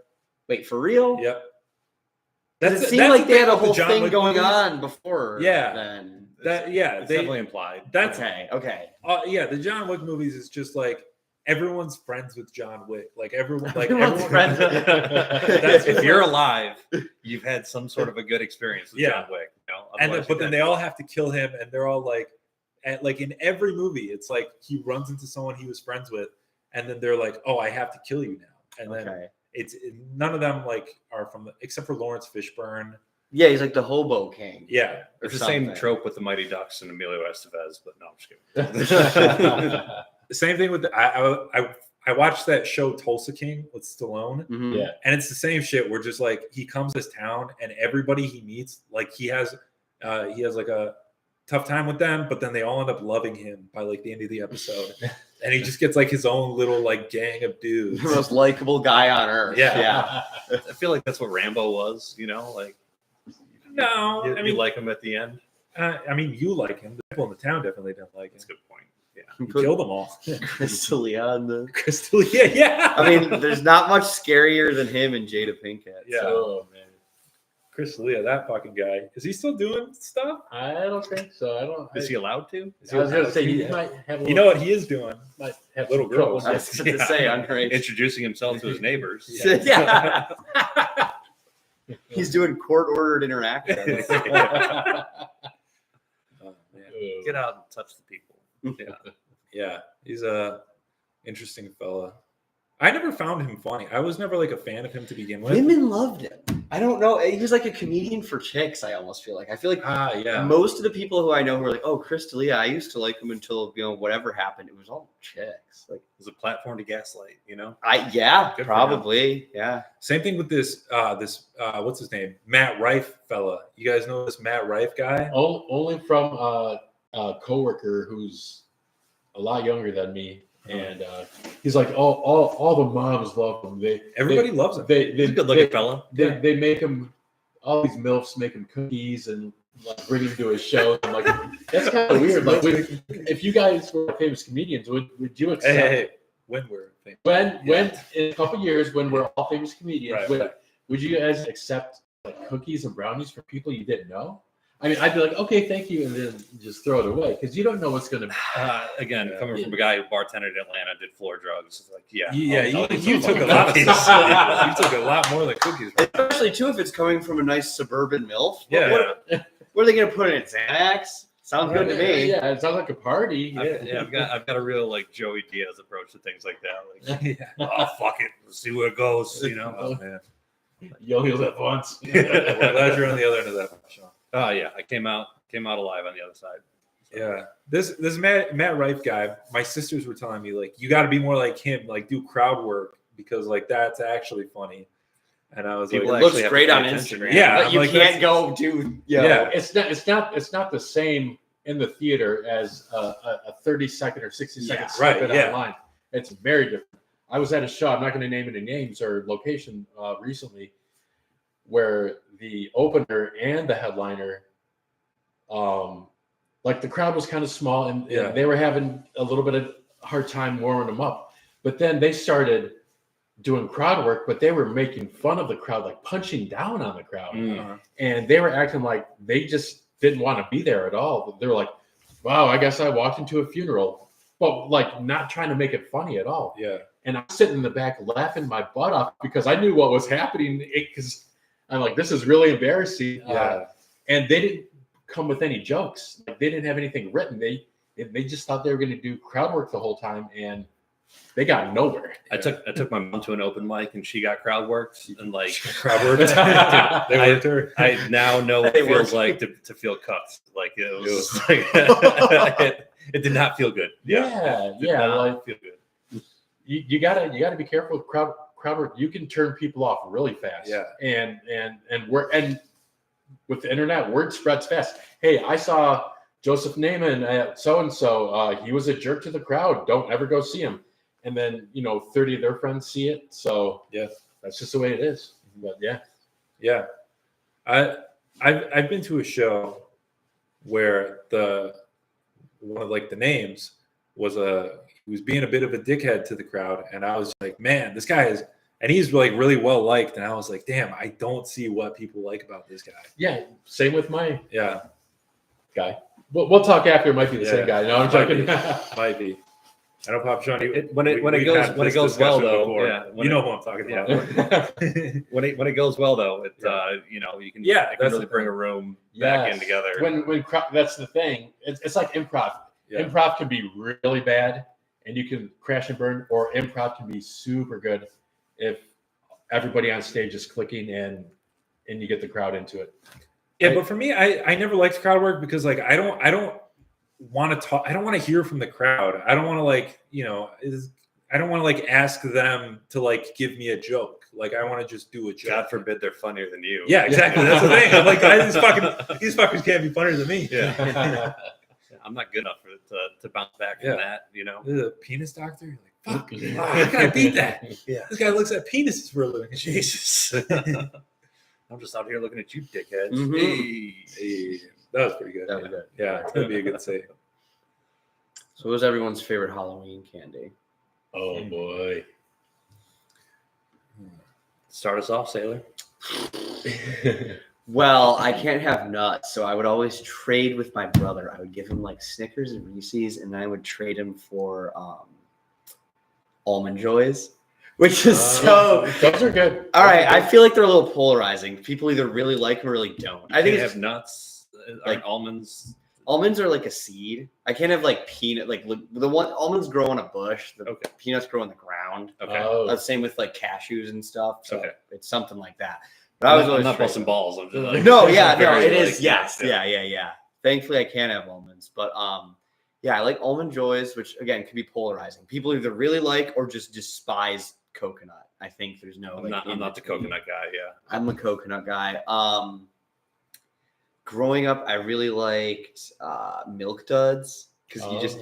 Wait, for real? Yep. It seemed like they had a whole John thing Wick going movies. on before. Yeah. Then. It's definitely implied. That's Okay. yeah. The John Wick movies is just like everyone's friends with John Wick. Like everyone, Everyone's friends. That's If you're alive, you've had some sort of a good experience with Yeah. John Wick. but then they all have to kill him, and they're all like in every movie, it's like he runs into someone he was friends with, and then they're like, "Oh, I have to kill you now," and then it's none of them like are from except for Lawrence Fishburne. Yeah, he's like the hobo king. Yeah, It's the same trope with the Mighty Ducks and Emilio Estevez, but no, I'm just kidding. Same thing with I watched that show Tulsa King with Stallone. Mm-hmm. Yeah. And it's the same shit. Where just like he comes to town and everybody he meets, like he has like a tough time with them, but then they all end up loving him by like the end of the episode, and he just gets like his own little like gang of dudes. The most likable guy on earth. Yeah. I feel like that's what Rambo was. Like No, you like him at the end. I mean, you like him. The people in the town definitely didn't like him. That's a good point. Yeah, You killed them all. Crystalia on the. Crystalia, yeah. I mean, there's not much scarier than him and Jada Pinkett. Yeah. Oh man. Crystalia, that fucking guy. Is he still doing stuff? I don't think so. Is he allowed to? I was gonna say he might have. You know what he is doing? Might have Little some trouble. girls. I was going to say underage. Introducing himself to his neighbors. Yeah. He's doing court-ordered interactions. Oh, man. Get out and touch the people. Yeah. Yeah, he's a interesting fella. I never found him funny. I was never like a fan of him to begin with. Women loved him. I don't know. He was like a comedian for chicks. I almost feel like. I feel like Yeah. most of the people who I know who are like, oh, Chris D'Elia, I used to like him until whatever happened. It was all chicks. Like It was a platform to gaslight, you know. yeah, Good for probably, yeah. Same thing with this what's his name? Matt Rife fella. You guys know this Matt Rife guy? Only from a coworker who's a lot younger than me, and he's like all the moms love him. Everybody loves him. He's a good-looking fella. They make him, all these milfs make him cookies and like bring him to his show. I'm like, that's kind of weird. Like, if you guys were famous comedians, would you accept? Hey, when we're famous. When in a couple years, when we're all famous comedians, Right. would you guys accept like cookies and brownies for people you didn't know? I mean, I'd be like, okay, thank you, and then just throw it away because you don't know what's going to. Again, coming from a guy who bartended in Atlanta, did floor drugs, it's like You took a lot. You took a lot more than cookies. Especially too if it's coming from a nice suburban MILF. Yeah. What are they gonna put in it? Xanax? Sounds good to me. Yeah, it sounds like a party. I've got a real like Joey Diaz approach to things like that. Like, Yeah. oh fuck it, let's see where it goes. You know. Oh man. Yo heels at once. We're glad you're on the other end of that, Sean. Oh yeah, I came out alive on the other side. So, Yeah, this Matt Rife guy. My sisters were telling me like you got to be more like him, like do crowd work because like that's actually funny. And I was People like, It looks actually have great to pay on attention. Instagram. Yeah, but you like, can't go to Yeah. It's not the same in the theater as a 30-second or 60-second Yeah, snippet right, yeah. online. It's very different. I was at a show. I'm not going to name any names or location recently, where the opener and the headliner, like the crowd was kind of small and Yeah. they were having a little bit of hard time warming them up. But then they started doing crowd work, but they were making fun of the crowd, like punching down on the crowd. And they were acting like they just didn't want to be there at all. They were like, wow, I guess I walked into a funeral, but like not trying to make it funny at all. yeah, And I'm sitting in the back laughing my butt off because I knew what was happening. Because I'm like, this is really embarrassing. yeah. And they didn't come with any jokes. Like they didn't have anything written. They just thought they were going to do crowd work the whole time, and they got nowhere. I took my mom to an open mic and she got crowd worked and like Crowd work. They worked her. I now know what They it feels worked. like to feel cuffed. Like it was like it did not feel good. Yeah. Did not Like feel good. you gotta be careful with crowd work. You can turn people off really fast. Yeah. And with the internet, word spreads fast. Hey, I saw Joseph Naaman at so and so. He was a jerk to the crowd. Don't ever go see him. And then 30 of their friends see it. So Yeah. that's just the way it is. But yeah. Yeah, I've been to a show where one of like the names was he was being a bit of a dickhead to the crowd, and I was like, man, this guy is, and he's like really well liked, and I was like, damn, I don't see what people like about this guy. Yeah. Same with my Yeah, guy. We'll talk after. It might be the same guy. No, I'm joking. might be. I don't Pop Sean. When it goes well though, yeah, you know who I'm talking about. when it goes well though, it you can it can really bring a room back in together. When that's the thing. It's like improv. Yeah. Improv can be really bad, and you can crash and burn, or improv can be super good if everybody on stage is clicking and you get the crowd into it. Yeah, but for me, I never liked crowd work because like I don't want to talk. I don't want to hear from the crowd. I don't want to like I don't want to like ask them to like give me a joke. Like I want to just do a joke. God forbid they're funnier than you. Yeah, exactly. That's the thing. I'm like, these fuckers can't be funnier than me. Yeah. I'm not good enough to bounce back from that. The penis doctor. You're like, fuck. How can I beat that? Yeah. This guy looks at penises for a living. Jesus. I'm just out here looking at you, dickheads. Mhm. Hey, that was pretty good. That was good. Yeah, that'd be a good save. So, what was everyone's favorite Halloween candy? Oh boy. Start us off, Sailor. Well, I can't have nuts, so I would always trade with my brother. I would give him like Snickers and Reese's, and then I would trade him for Almond Joys, which is so. Those are good. All right, I feel like they're a little polarizing. People either really like them or really don't. I think Can't it's, have nuts, like- like almonds. almonds are like a seed. I can't have like peanut. Like the one almonds grow on a bush. The Okay. peanuts grow on the ground. Okay. Oh. Same with like cashews and stuff. So Okay. it's something like that. But I was I'm always not straight busting up. balls. I'm just like, No, yeah, no, very, it is. like, Yes, yeah. Thankfully, I can have almonds, but yeah, I like almond joys, which again can be polarizing. People either really like or just despise coconut. I think there's no. I'm not the coconut guy. Yeah, I'm a coconut guy. Growing up, I really liked Milk Duds because you just.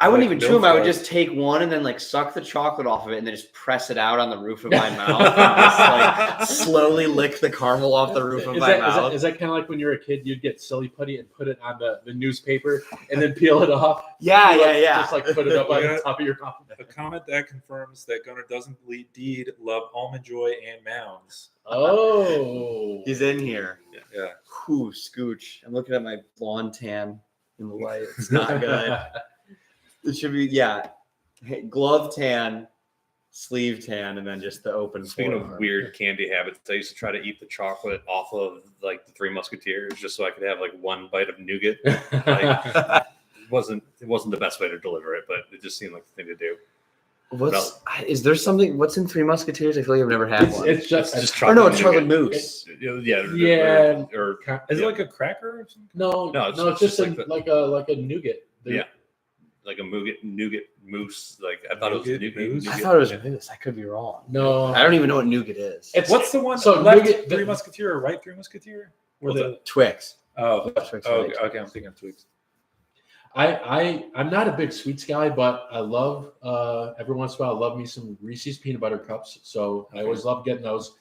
I wouldn't even chew them. I would just take one and then like suck the chocolate off of it and then just press it out on the roof of my mouth and just like slowly lick the caramel off the roof of my mouth. Is that kind of like when you were a kid, you'd get silly putty and put it on the newspaper and then peel it off? Yeah. Just like put it up on the top of your mouth. A comment that confirms that Gunnar doesn't indeed love Almond Joy and Mounds. Oh. He's in here. Yeah. Whew, scooch. I'm looking at my blonde tan in the light. It's not good. It should be, glove tan, sleeve tan, and then just the open. Speaking of weird candy habits, I used to try to eat the chocolate off of like the Three Musketeers just so I could have like one bite of nougat. Like, it wasn't the best way to deliver it, but it just seemed like the thing to do. Is there something? What's in Three Musketeers? I feel like I've never had one. It's just chocolate. Oh no, it's chocolate mousse. Yeah. Or is it like a cracker or something? No, it's just like a nougat. Yeah. Like a nougat mousse. Like I thought it was nougat mousse. I thought it was mousse. I could be wrong. No, I don't even know what nougat is. What's the one? So left nougat, Three Musketeer or right Three Musketeer? Or the Twix. Oh, Twix okay. I'm thinking of Twix. I'm not a big sweets guy, but I love every once in a while I love me some Reese's peanut butter cups. So I always love getting those.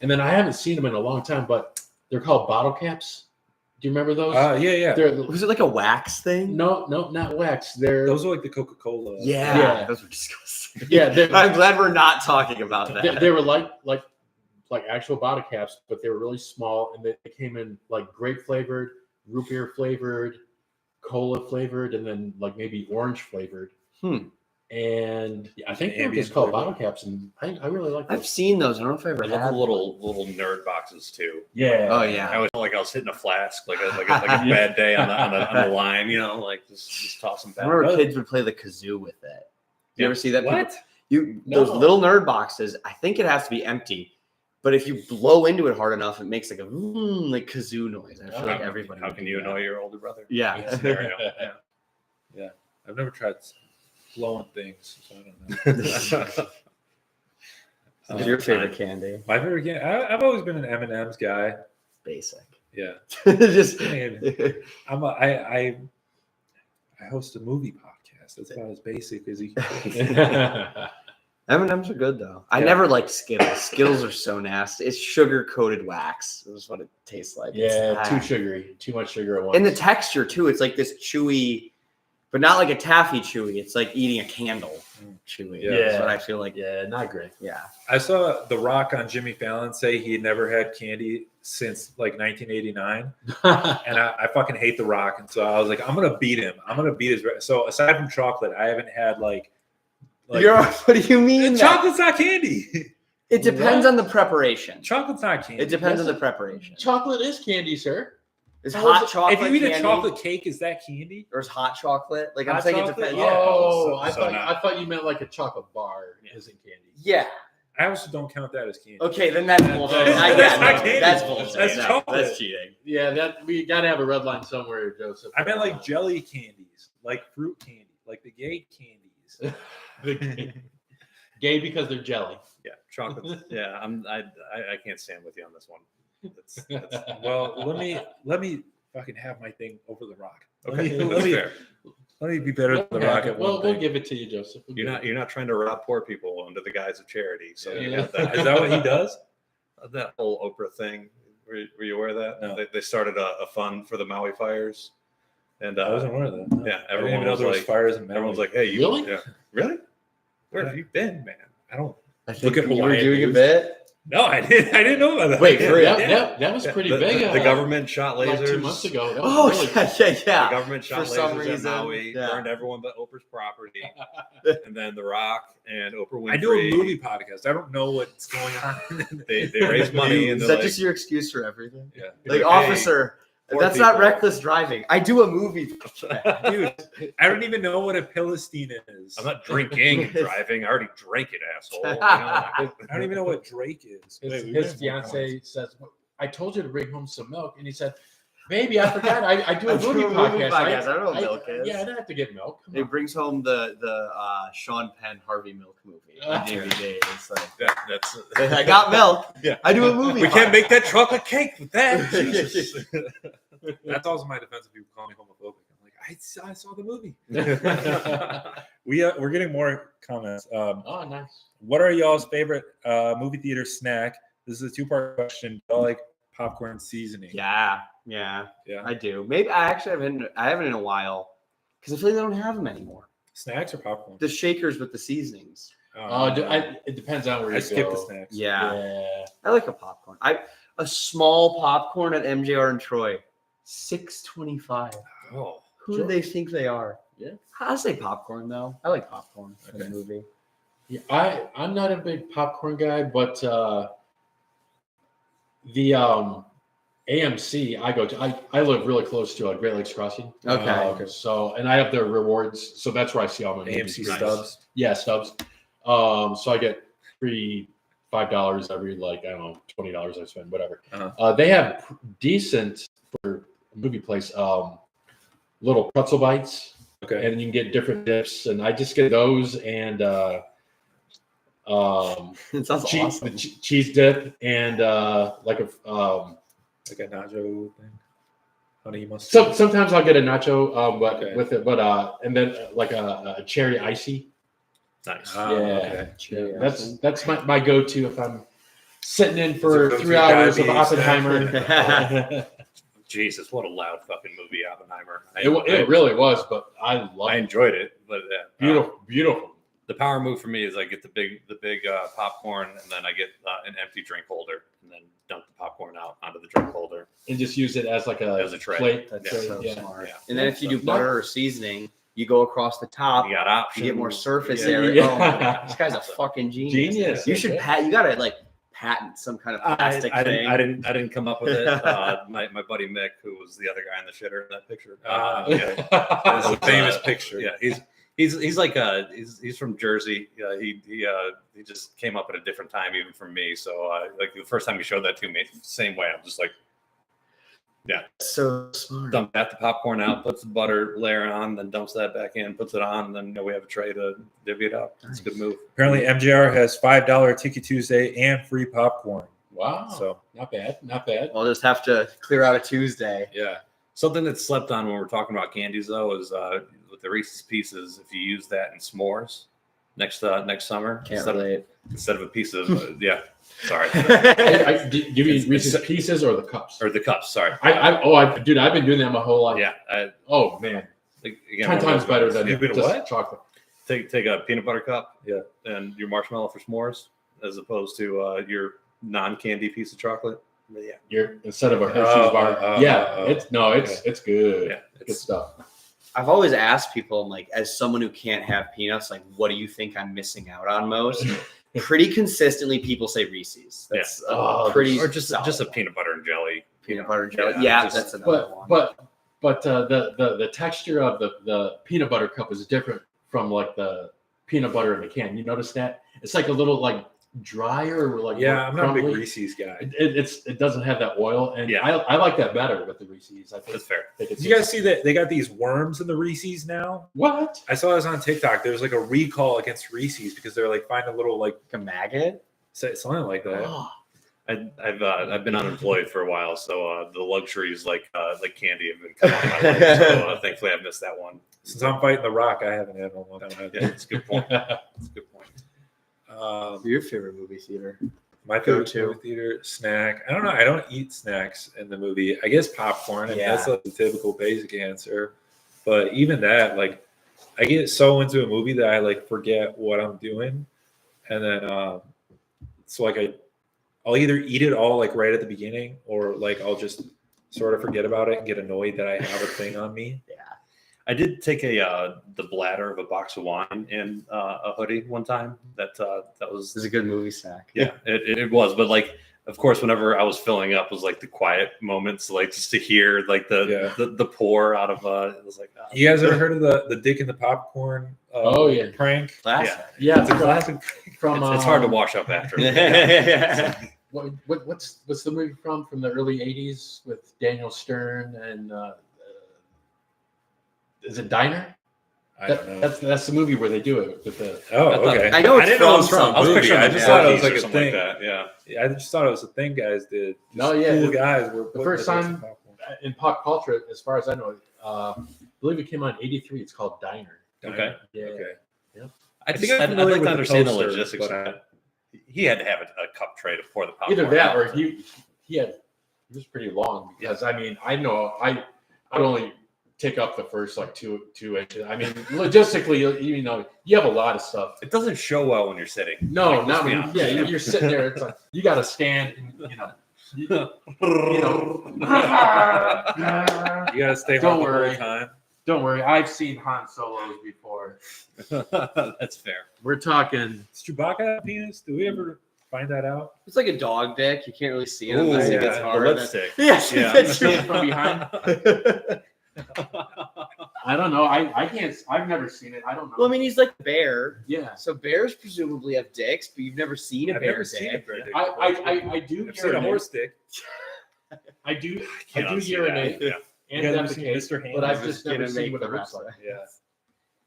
And then I haven't seen them in a long time, but they're called bottle caps. Do you remember those? Yeah. Was it like a wax thing? No, not wax. Those are like the Coca-Cola. Yeah. Those were disgusting. Yeah, I'm glad we're not talking about that. They were like actual bottle caps, but they were really small, and they came in like grape flavored, root beer flavored, cola flavored, and then like maybe orange flavored. And I think they're just called bottle caps, and I really like those. I've seen those. I don't know if I ever I love had the little nerd boxes too. Yeah. Oh yeah. I always felt like I was hitting a flask, like a bad day on the line. You know, like just toss them back. I remember kids would play the kazoo with it. You ever see that? What? Those little nerd boxes. I think it has to be empty, but if you blow into it hard enough, it makes like a like kazoo noise. I feel like everybody. How can you annoy your older brother? Yeah. Scenario. Yeah. I've never tried blowing things, so I don't know. What's your favorite candy? My favorite candy. I've always been an M&M's guy. Basic. Yeah. Just. I host a movie podcast. That's about as basic as you can. M&M's are good though. I never liked Skittles. Skittles are so nasty. It's sugar-coated wax. That's what it tastes like. Yeah, too sugary. Too much sugar at once. And the texture too. It's like this chewy, but not like a taffy chewy. It's like eating a candle chewy. Yeah. That's what I feel like. Yeah, not great. Yeah. I saw The Rock on Jimmy Fallon say he had never had candy since like 1989. And I fucking hate The Rock. And so I was like, I'm going to beat him. I'm going to beat his. So aside from chocolate, I haven't had like what do you mean? Chocolate's not candy. It depends on the preparation. Chocolate's not candy. It depends on the preparation. Chocolate is candy, sir. Is hot chocolate if you eat candy? a chocolate cake, is that candy? Or is hot chocolate? Like Hot I'm saying, it chocolate? depends. Yeah. Oh, So I thought you meant like a chocolate bar isn't candy. Yeah. I also don't count that as candy. Okay, then that's bullshit. That's not candy. That's bullshit. That's chocolate. That's cheating. Yeah, that we gotta have a red line somewhere, Joseph. I meant like jelly candies, like fruit candy, like the gay candies. Gay because they're jelly. Yeah, chocolate. Yeah, I can't stand with you on this one. That's Well, let me fucking have my thing over The Rock. okay. Let me be better than The Rock at one We'll thing. give it to you, Joseph. You're not trying to rob poor people under the guise of charity. So you Yeah. got that. Is that what he does? That whole Oprah thing. Were you aware of that? No. They started a fund for the Maui fires, and I wasn't aware of that. No. yeah, I didn't everyone even know was there was like, fires in Maui. everyone's like, hey, you Really? Yeah. Really? Where have you been, man? I don't. I Look think at you were Hawaiian doing a news. bit. No, I didn't know about that. Wait, for real? That was pretty big. The government shot lasers. like 2 months ago. That was Oh really yeah. The government shot For some lasers reason, at Maui, yeah. burned everyone but Oprah's property, and then The Rock and Oprah Winfrey. I do a movie podcast. I don't know what's going on. They raise money, and Is they're that like, just your excuse for everything? Yeah. Like, Hey, officer, That's not reckless driving. I do a movie. Dude, I don't even know what a Philistine is. I'm not drinking and driving. I already drank it, asshole. You know, like, I don't even know what Drake is. His fiance says, "I told you to bring home some milk," and he said, "Baby, I forgot. I do a movie podcast. I don't know what milk is. Yeah, I don't have to get milk." It brings home the Sean Penn Harvey Milk movie on DVD. It's like, that's I got milk. Yeah. I do a movie. we can't make that chocolate cake with that. Jesus. That's also my defense if people call me homophobic. I'm like, I saw the movie. We're getting more comments. Oh, nice. What are y'all's favorite movie theater snack? This is a 2-part question. Do y'all like popcorn seasoning? Yeah, I do. Maybe I haven't in a while because I feel like they don't have them anymore. Snacks or popcorn? The shakers with the seasonings. It depends on where you I go. skip the snacks. Yeah. I like a popcorn. A small popcorn at MJR and Troy, $6.25. Oh, Who do they think they are? Yeah. I say popcorn though. I like popcorn for the Okay. movie. Yeah, I'm not a big popcorn guy, but the AMC I go to, I live really close to Great Lakes Crossing. Okay. So, and I have their rewards, so that's where I see all my movies. AMC Nice. stubs. Yeah, stubs. So I get free $5 every, like, I don't know, $20 I spend, whatever. Uh-huh. They have decent for a movie place, little pretzel bites, Okay. and you can get different dips, and I just get those and It sounds awesome. cheese dip and like a Like a nacho thing. Honey mustard. sometimes I'll get a nacho but Okay. with it, but and then like a cherry icy. nice. Okay. That's my go-to if I'm sitting in for Is it 3 hours of diabetes Oppenheimer. Jesus, what a loud fucking movie, Oppenheimer. It really was, but I love I it. enjoyed it, but Beautiful. the power move for me is I get the big popcorn, and then I get an empty drink holder, and then dump the popcorn out onto the drink holder. And just use it as like As a tray. plate. Yeah, Tray, So yeah. smart. Yeah. And then if you do butter or seasoning, you go across the top. You got You options. get more surface Yeah. area. Yeah. Oh my God, this guy's a fucking genius. Genius. You should you gotta like patent some kind of plastic thing. I didn't come up with it. My buddy Mick, who was the other guy in the shitter in that picture. It's a famous picture. Yeah, he's like he's from Jersey. He just came up at a different time even from me. So like the first time he showed that to me, same way. I'm just like, So smart. dump that the popcorn out, puts the butter layer on, then dumps that back in, puts it on, and then we have a tray to divvy it up. It's a good move. Apparently, MJR has $5 Tiki Tuesday and free popcorn. Wow. So Not bad. Not bad. I'll just have to clear out a Tuesday. yeah, Something that's slept on when we're talking about candies, though, is with the Reese's Pieces. If you use that in s'mores next summer, Can't relate. instead of a piece of sorry, Do you mean Reese's Pieces or the cups? or the cups. Sorry, Dude, I've been doing that my whole life. yeah. Oh man, Again, 10 times better than You've been just what? chocolate. take a peanut butter cup, Yeah. and your marshmallow for s'mores, as opposed to your non-candy piece of chocolate. Yeah, You're instead of a Hershey's bar. okay. It's good. yeah. Good stuff. I've always asked people, I'm like, as someone who can't have peanuts, like, what do you think I'm missing out on most? Pretty consistently, people say Reese's. That's pretty or just solid. a peanut butter and jelly. peanut butter and jelly. Yeah, Yeah, just- that's another one. But the texture of the peanut butter cup is different from like the peanut butter in the can. You notice that? It's like a little like drier, like yeah. more I'm not a big crumbly. Reese's guy. It doesn't have that oil, and Yeah. I like that better with the Reese's. I think. That's fair. Did you guys see that they got these worms in the Reese's now? What? I saw this on TikTok. There's like a recall against Reese's because they're like finding a little like Like a maggot? something like that. Oh, I've been unemployed for a while, so the luxuries like candy have been coming on my way. So thankfully, I missed that one. Since I'm fighting the Rock, I haven't had one. Yeah, it's a good point. It's a good point. your favorite movie theater? My favorite Go-to. movie theater snack. I don't know. I don't eat snacks in the movie. I guess popcorn. And that's like the typical basic answer. But even that, like, I get so into a movie that I like forget what I'm doing, and then so like I'll either eat it all like right at the beginning, or like I'll just sort of forget about it and get annoyed that I have a thing on me. I did take the bladder of a box of wine in a hoodie one time. That was This is a good movie snack. yeah, it was. But like of course, whenever I was filling up, was like the quiet moments, like just to hear like the pour out of. It was like, You guys ever heard of the dick in the popcorn? Prank. Classic. Yeah, It's a classic. from it's hard to wash up after. what's the movie from the early '80s with Daniel Stern and is it Diner? I don't know. That's the movie where they do it with the. Okay. I know it's didn't know it was from from I was a movie. picturing I just thought it was like a something thing. like that. Yeah. I just thought it was a thing guys did. No, yeah, Cool guys were the first time in pop culture, as far as I know, I believe it came out in '83. It's called Diner. Okay. Yeah. Okay. I think think I'm I'd familiar like with to the understand the poster, logistics of but, that. He had to have a cup tray to pour the popcorn. Either that out. or he was pretty long because I mean I know I'd only take up the first like two inches. I mean logistically you have a lot of stuff. It doesn't show well when you're sitting. No, Like, not let's be when honest. you're sitting there. It's like you got to stand and you know. You gotta stay Don't home the worry. whole time. Don't worry, I've seen Han Solos before. That's fair. We're talking. Does Chewbacca have a penis? Do we ever find that out? It's like a dog dick. You can't really see it Ooh, unless it yeah. gets The hard. lipstick. Yes, Yeah. that's See true. it from behind. I don't know. I can't. I've never seen it. I don't know. Well, I mean, he's like a bear. yeah. So bears presumably have dicks, but you've never seen a I've bear never seen a dick. bear dick. I do I've seen a urinate. horse dick. I do Cannot see urinate that. Yeah. and You guys ever seen defecate, Mr. Hands? but I've Just just never gonna seen make what it the looks like. rest Yeah.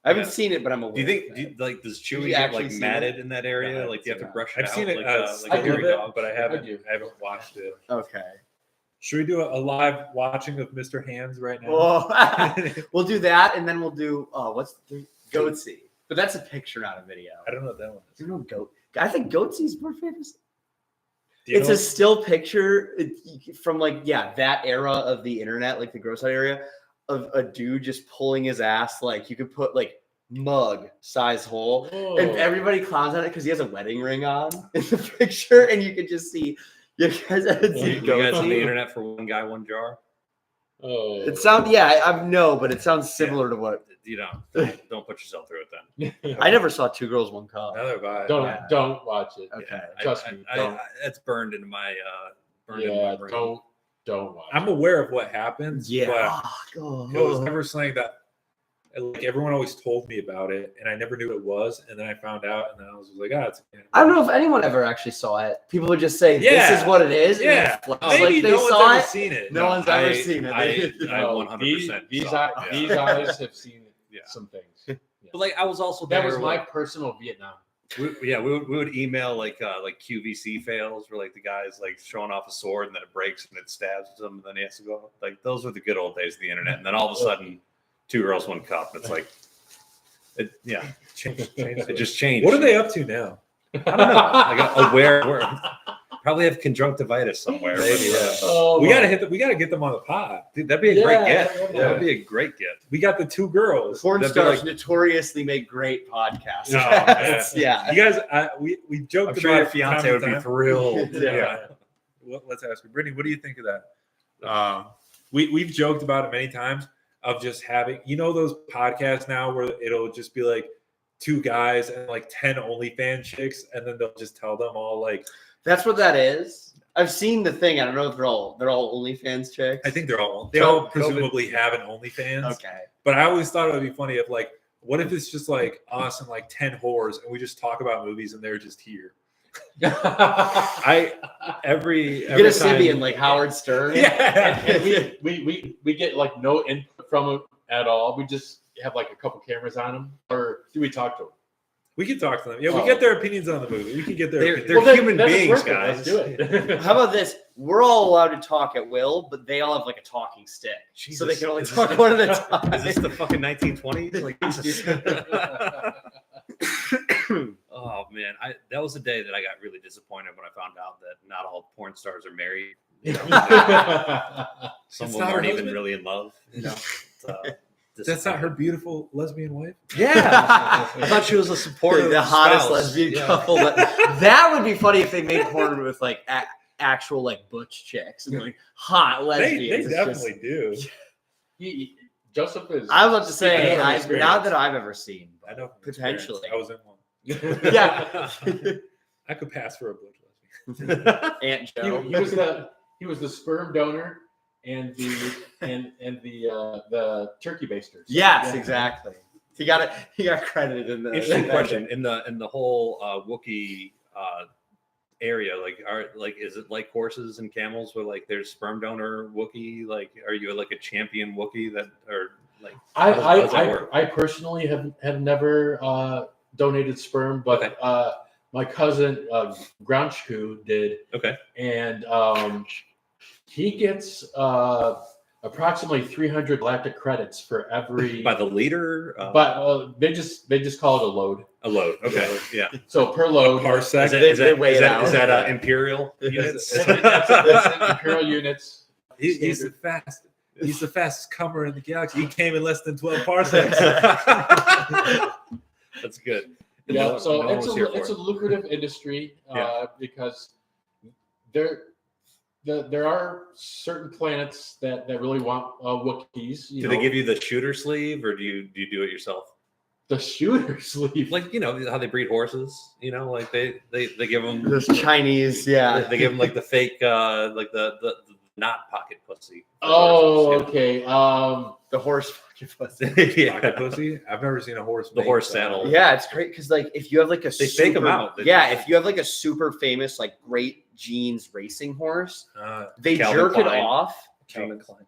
I haven't seen it, but I'm aware. Do you think of it. does you Chewy get actually like seen matted it? in that area? No, Like do you have to brush it I've out? seen it like a a hairy bit, dog? but I haven't do. watched it. Okay. Should we do a live watching of Mr. Hands right now? Well, we'll do that, and then we'll do what's the Goatsy? But that's a picture, not a video. I don't know what that one is. You know Goat? I think Goatsy's more famous. Do you It's know- a still picture from that era of the internet, like the gross out area, of a dude just pulling his ass. Like you could put like mug size hole, and everybody clowns on it because he has a wedding ring on in the picture, and you can just see. You guys haven't You seen guys on the Goatsy? internet for one guy, one jar? Oh. It sounds but it sounds similar to what You know, don't put yourself through it then. I never saw Two Girls, One Cup. Another vibe. Don't watch it. Okay. Trust me, don't. That's burned into my into my Yeah, brain. don't watch. I'm aware of what happens, Yeah. but it was never something that like everyone always told me about it, and I never knew what it was, and then I found out, and then I was like, it's. I don't know if anyone ever actually saw it. People would just say, "This Yeah. is what it is." and Yeah, it flips. maybe Like, they no one's saw ever it. seen it. No one's ever seen it. I No, 100%. These saw it, these yeah. eyes have seen Yeah. some things. But like I was also That there, was my like, personal Vietnam. we would email like QVC fails where like the guy's like showing off a sword and then it breaks and it stabs him and then he has to go. Like those were the good old days of the internet. And then all of a sudden, Two Girls, One Cup. It's like, it just changed. What are they up to now? I don't know. Like aware. Probably have conjunctivitis somewhere. Maybe, yeah. Oh, We gotta get them on the pod. Dude, that'd be a great Yeah, gift. yeah. That'd be a great gift. We got the two girls. Porn That'd be stars like- notoriously make great podcasts. No, yeah. Yeah. You guys, we joked I'm about sure your it from fiance time would to be time. thrilled. Yeah. Well, let's ask her. Brittany, what do you think of that? We've joked about it many times of just having, those podcasts now where it'll just be like two guys and like 10 OnlyFans chicks, and then they'll just tell them all like, That's what that is. I've seen the thing. I don't know if they're all OnlyFans chicks. I think they all COVID. presumably have an OnlyFans. Okay. But I always thought it would be funny if like, what if it's just like us and like 10 whores and we just talk about movies and they're just here. Every You get a time- Sibian like Howard Stern. Yeah. and we get like no input from them at all. We just have like a couple cameras on them, or do we talk to them? We can talk to them. Yeah, we Oh. get their opinions on the movie. We can get their They're opinions. Well, human then it's beings, worth it. guys. Let's do it. How about this? We're all allowed to talk at will, but they all have like a talking stick, so they Jesus. can only talk one at a time. Is this the fucking 1920s? Like, Jesus. Oh man, that was the day that I got really disappointed when I found out that not all porn stars are married. You know, some It's of them not her aren't even husband? really in love. You know, That's not her beautiful lesbian wife? Yeah, I thought she was a supportive, the hottest spouse. lesbian Yeah. couple. That would be funny if they made porn with like actual like butch chicks and like hot They lesbians. It's definitely do. Joseph is. I was about to say, Speaking of experience. not that I've ever seen, I know. potentially. I was in one. Yeah. I could pass for a butch Aunt Joe. He was the sperm donor and the turkey baster. So, Yes, exactly. He got credited in the Interesting question. In the whole Wookiee area, is it like horses and camels where like there's sperm donor Wookiee? Like, are you like a champion Wookiee that, or like? How does that work? I personally have never donated sperm, but Okay. My cousin Grouchku did. Okay. And he gets approximately 300 lactic credits for every. By the liter? But they just call it a load. A load. Okay. Yeah. So per load. Parsec. Is weigh it out. that imperial units? That's imperial units. He's the fastest. He's the fastest comer in the galaxy. He came in less than 12 parsecs. That's good. Yeah, so no one was here for it's a it. lucrative industry because there are certain planets that really want Wookiees. Do they give you the shooter sleeve, or do you do it yourself? the shooter sleeve? Like, you know how they breed horses. You know, like they give them Those Chinese, They give them like the fake, like the not pocket pussy. Oh, horses, okay. the horse fucking pussy. yeah. Pocket pussy? I've never seen a horse. The make horse that. saddle. Yeah, it's great because like if you have like a They fake 'em out. They Yeah, just- if you have like a super famous like great genes racing horse, they Calvin jerk Klein. it off. Calvin Klein.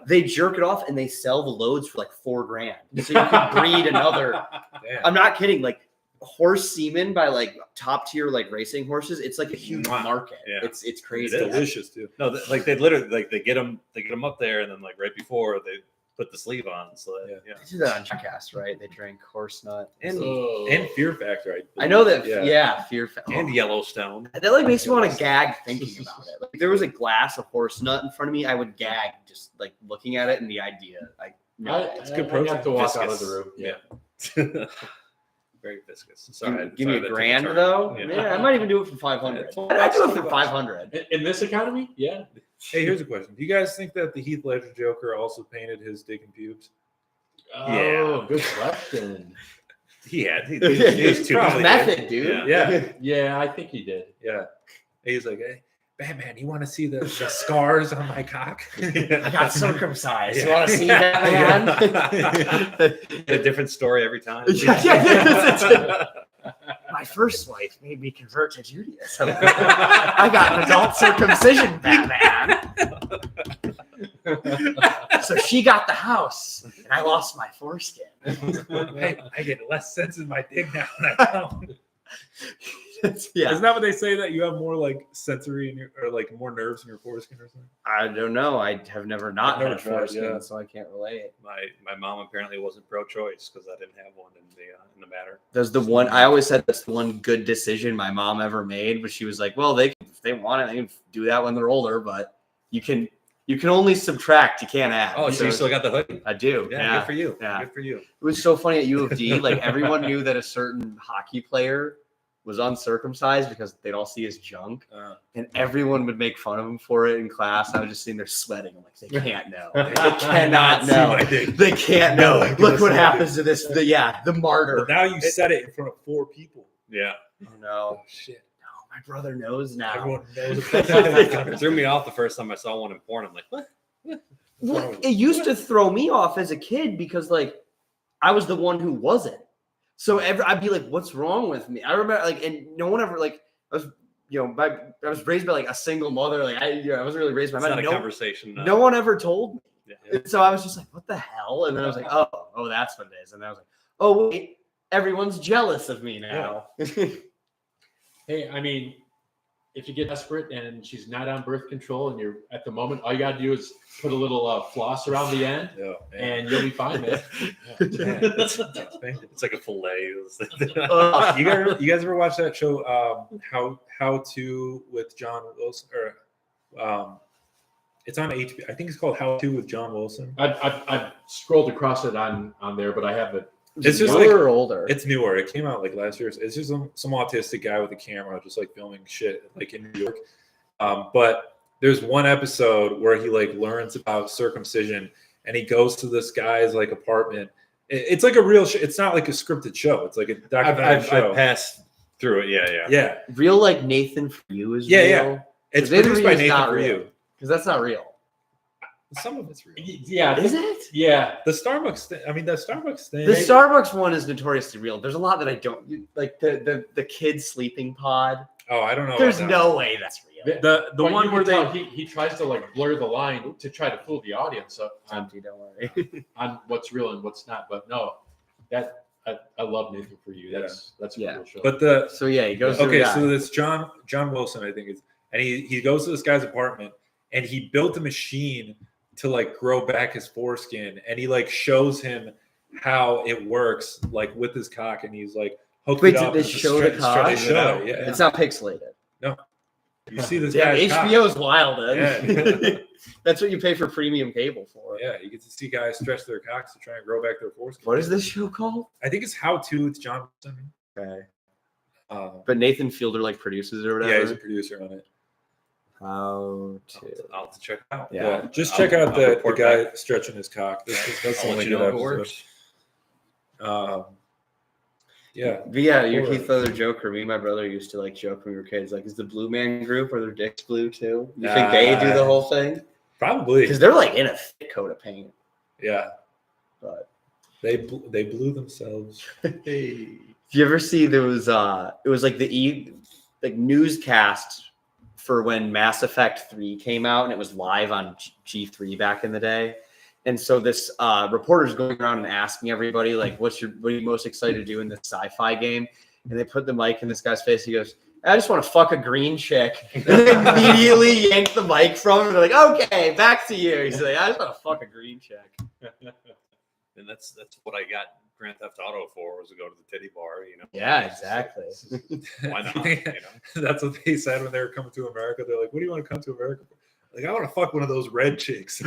They jerk it off and they sell the loads for like $4,000. So you can breed another. Damn. I'm not kidding. Like horse semen by like top tier like racing horses, it's like a huge Mwah. market. Yeah. It's It's crazy. delicious too. No, like they literally like they get them up there, and then like right before they put the sleeve on. So that, yeah. They do that on Jackass, right? They drink horse nut. And And Fear Factor. I know that. Yeah. Yeah, Fear. and Yellowstone. That like makes me want to gag thinking about it. Like, if there was a glass of horse nut in front of me, I would gag just like looking at it and the idea. Like, It's good I protein. have to walk out of Viscous. the room. Yeah. Very viscous. Sorry, give me sorry, a grand that took a turn. though. Yeah. Yeah, I might even do it for 500. I'd do it for 500. In this economy, yeah. Hey, here's a question. Do you guys think that the Heath Ledger Joker also painted his dick and pubes? Oh, good question. He was It's too probably bad. method, dude. Yeah. Yeah, I think he did. Yeah. He's like, hey, Batman, you want to see the scars on my cock? I got circumcised. You Yeah. want to see that, man? A different story every time. Yeah. My first wife made me convert to Judaism. I got an adult circumcision, Batman. So she got the house, and I lost my foreskin. I get less sense in my dick now than I don't. Yeah, Isn't that what they say, that you have more like sensory in your, or like more nerves in your foreskin or something? I don't know. I have never not I've never had a tried, foreskin, yeah. so I can't relate. My mom apparently wasn't pro-choice because I didn't have one in the matter. That's the one I always said. That's the one good decision my mom ever made. But she was like, "Well, if they want it, they can do that when they're older. But you can only subtract. You can't add." Oh, so you still got the hoodie? I do. Yeah, good for you. Yeah. Good for you. It was so funny at U of D. Like everyone knew that a certain hockey player was uncircumcised because they'd all see his junk, and everyone would make fun of him for it in class. I was just sitting there sweating. I'm like, they can't know. They cannot See know. my dick. They can't know. No, Look what see happens to this. The martyr. But now you said it in front of 4 people. Yeah. Oh no. Oh shit! No, my brother knows now. Everyone knows. It threw me off the first time I saw one in porn. I'm like, what? Well, it used to throw me off as a kid because like I was the one who wasn't. So I'd be like, "What's wrong with me?" I remember like, and no one ever like. I was raised by like a single mother. Like I wasn't really raised by It's not my a conversation. no one ever told me. Yeah. And so I was just like, "What the hell?" And then I was like, "Oh, that's what it is." And then I was like, "Oh wait, everyone's jealous of me now." Hey, I mean, if you get desperate and she's not on birth control and you're at the moment, all you got to do is put a little floss around the end Yeah, and you'll be fine, man. It's like a fillet. You guys ever watch that show, How To with John Wilson? Or it's on HBO. I think it's called How To with John Wilson. I've scrolled across it on there, but I haven't. It's just Newer like, or older. it's newer. It came out like last year. It's just some autistic guy with a camera, just like filming shit like in New York. But there's one episode where he like learns about circumcision, and he goes to this guy's like apartment. It's like a real. It's not like a scripted show. It's like a documentary show. I've passed Through it, yeah. Yeah, Real like Nathan for You is Yeah, real. yeah. it's Nathan produced for by You is Nathan not for real. You. Because that's not real. Some of it's real. Yeah, Is it? Yeah. The Starbucks thing. I mean, the Starbucks thing. The Starbucks one is notoriously real. There's a lot that I don't like. The kid sleeping pod. Oh, I don't know. There's about that no one. way that's real. The But one you where can they tell he tries to like blur the line to try to fool the audience Don't worry. on what's real and what's not. But no, that I love Nathan for You. That's a Yeah. cool show. but the So yeah, he goes. To okay, the guy. so this John Wilson, I think is, and he goes to this guy's apartment and he built a machine to like grow back his foreskin, and he like shows him how it works like with his cock, and he's like hooked Wait, it did up. they and show the cock? They show it, yeah. It's not pixelated. You see this Yeah, guy's cock. HBO's wild. Then. Yeah. That's what you pay for premium cable for. Yeah, you get to see guys stretch their cocks to try and grow back their foreskin. What is this show called? I think it's How To. It's John Wilson. Okay. Um, But Nathan Fielder like produces it or whatever. yeah, he's a producer on it. How to? I'll have to check it out. Yeah. Just I'll- check out I'll the report guy back. stretching his cock. That's the I'll only let you good know if it episode. works. Yeah. But yeah, your Horror. Keith Leather Joker. Me and my brother used to like joke when we were kids. Like, is the Blue Man Group or their dicks blue too? You think they do the whole thing? Probably. Because they're like in a thick coat of paint. Yeah. But They blew themselves. did you ever see there was it was like the newscast for when Mass Effect 3 came out, and it was live on G3 back in the day. And so this reporter's going around and asking everybody, like, what are you most excited to do in this sci-fi game? And they put the mic in this guy's face. He goes, I just want to fuck a green chick. And they immediately yanked the mic from him. They're like, okay, back to you. He's like, I just want to fuck a green chick. And that's what I got Grand Theft Auto for, was to go to the titty bar, you know. Yeah, exactly. Why not? You know? That's what they said when they were coming to America. They're like, "What do you want to come to America for?" Like, I want to fuck one of those red chicks.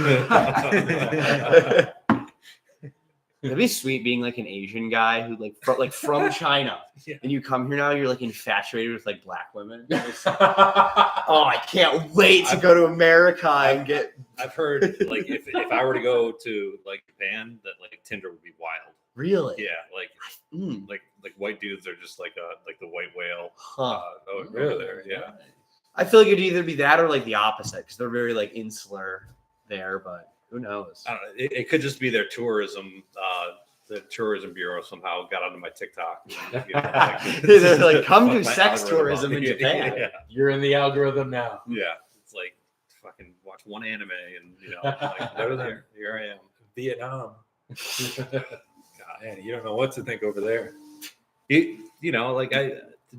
It'd be sweet being like an Asian guy who from China, Yeah. and you come here now. You're like infatuated with like black women. Oh, I can't wait to go to America and get. I've heard like if I were to go to like Japan, that like Tinder would be wild. Really? Yeah, like Mm, like white dudes are just like the white whale. huh. Over there, yeah. I feel like it'd either be that or like the opposite because they're very like insular there, but who knows? I don't know. It could just be their tourism. The tourism bureau somehow got onto my TikTok. And, you know, They're like, come fuck do my sex algorithm tourism up. in Japan. Yeah, You're in the algorithm now. yeah. It's like fucking watch one anime and you know, like, here I am. Vietnam. God, man, you don't know what to think over there. You know, like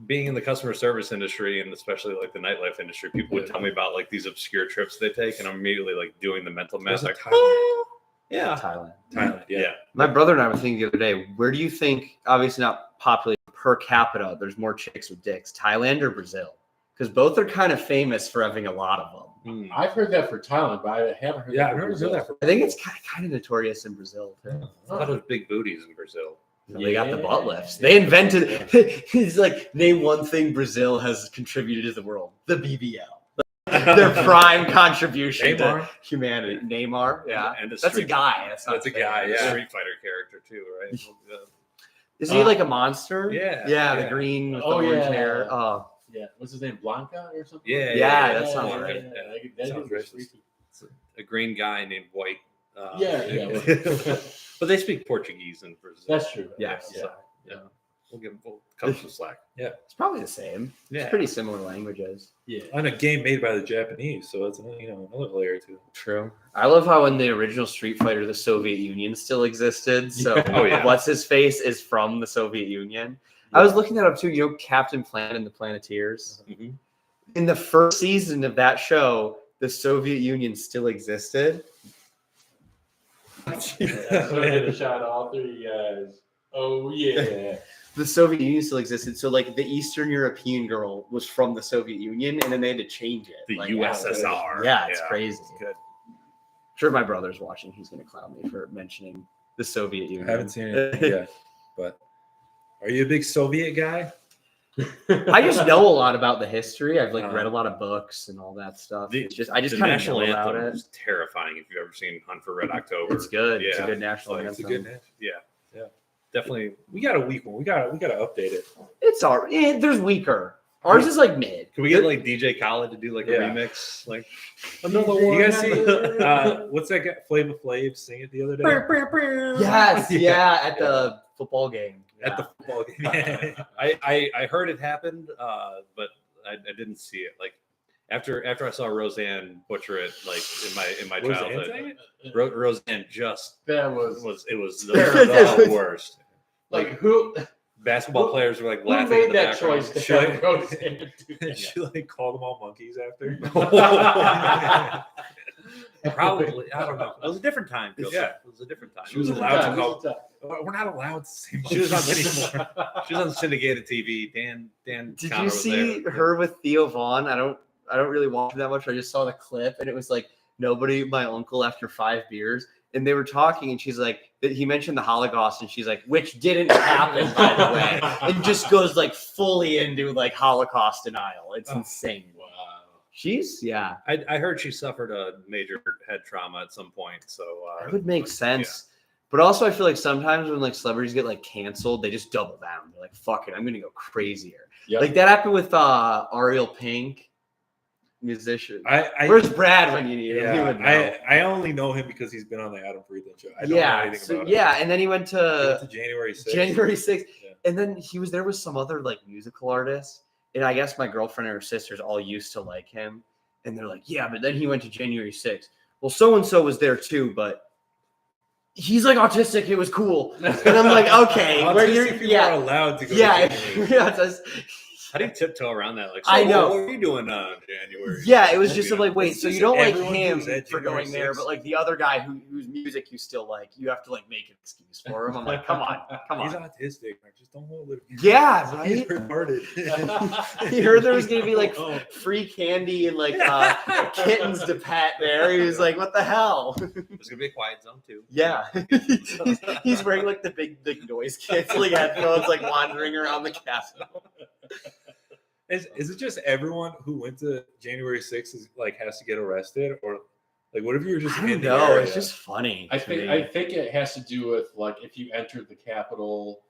being in the customer service industry and especially like the nightlife industry, people would tell me about like these obscure trips they take, and I'm immediately like doing the mental math. Those are Like, Thailand. yeah, Thailand, yeah. My brother and I were thinking the other day, where do you think, obviously not populated per capita, there's more chicks with dicks, Thailand or Brazil? Because both are kind of famous for having a lot of them. Hmm. I've heard that for Thailand, but I haven't heard Yeah, that I've for never Brazil. heard that for. I think it's kind of notorious in Brazil too. A lot of big booties in Brazil. They got the butt lifts. They invented. He's like, name one thing Brazil has contributed to the world: the BBL. Their prime contribution to Neymar. humanity. Neymar, yeah, And that's a guy. That's a guy, yeah. Street Fighter character too, right? Isn't he like a monster? Yeah, yeah, the yeah. green with Oh, the orange yeah. hair. Oh, Yeah, what's his name? Blanca or something? Yeah, yeah, that sounds right. That Sounds dude was racist. freaky. A green guy named White. Yeah. But they speak Portuguese in Brazil. That's true. Yes. So, yeah. We'll cut them some slack. it's probably the same. Yeah. It's pretty similar languages. Yeah. On a game made by the Japanese, so it's another layer to it. True. I love how in the original Street Fighter, the Soviet Union still existed. So Oh, yeah. what's his face is from the Soviet Union. I was looking that up too. You know, Captain Planet and the Planeteers. Mhm. In the first season of that show, the Soviet Union still existed. So I hit a shot at all three guys. Oh yeah. The Soviet Union still existed. So like the Eastern European girl was from the Soviet Union, and then they had to change it. The Like, USSR. Yeah, it's crazy. It's good. Sure, my brother's watching. He's gonna clown me for mentioning the Soviet Union. I haven't seen it yet, but are you a big Soviet guy? I just know a lot about the history. I've like read a lot of books and all that stuff. The- It's just I just The kind of national know about anthem it. is terrifying if you've ever seen Hunt for Red October. It's good. It's a Yeah. good national Like, anthem. It's a good name. Yeah. definitely. We got a weak one. We got to update it. It's all right. There's weaker. Ours is like mid. Can we get like DJ Khaled to do like a remix? Like another one. You guys see what's that guy Flava Flav sing it the other day? Yes, yeah, at the football game. At the football game. I heard it happened, but I didn't see it. Like after I saw Roseanne butcher it, like in my childhood, Roseanne just That was the worst. like who Basketball players were like who laughing made in the that background. choice to have Roseanne do that? She like called them all monkeys after. Probably, I don't know. It was a different time. Phil. Yeah. It was a different time. She was allowed to call. We're not allowed to say She was monkeys on anymore. She was on syndicated TV. Dan. Did Connor you was see there. her with Theo Vaughn? I don't really watch that much. I just saw the clip, and it was like nobody, my uncle, after 5 beers, and they were talking, and she's like, he mentioned the Holocaust, and she's like, which didn't happen, by the way, and just goes like fully into like Holocaust denial. It's insane. Wow. Yeah, I heard she suffered a major head trauma at some point. So that would make sense. But also, I feel like sometimes when like celebrities get like canceled, they just double down. They're like, "Fuck it, I'm gonna go crazier." Yep. Like that happened with Ariel Pink, musician. Where's Brad when you need him? He would know. I only know him because he's been on the Adam Friedland show. I don't know anything about it. Yeah, and then he went He went to to January 6th. January 6th, Yeah. and then he was there with some other like musical artists, and I guess my girlfriend and her sisters all used to like him, and they're like, "Yeah," but then he went to January 6th. Well, so and so was there too, but he's like autistic. It was cool, and I'm like, okay, where you're, People are allowed to go. yeah, To January. yeah. how do you tiptoe around that? Like, I know. What were you doing on January? Yeah, it was just like, wait, It's so just you don't like everyone him who's at for January going there, 6th. but like the other guy whose music you still like, you have to like make an excuse for him. I'm like, come on. He's autistic. Like, just don't hold it. Yeah, He's right? retarded. He heard there was gonna be like Oh. free candy and like kittens to pet there. He was like, what the hell? There's gonna be a quiet zone too. Yeah. He's wearing like the big noise canceling headphones, like wandering around the castle. Is it just everyone who went to January 6th is like has to get arrested, or like what if you were just I in don't the know. area? It's just funny. I to think me. it has to do with like if you entered the Capitol,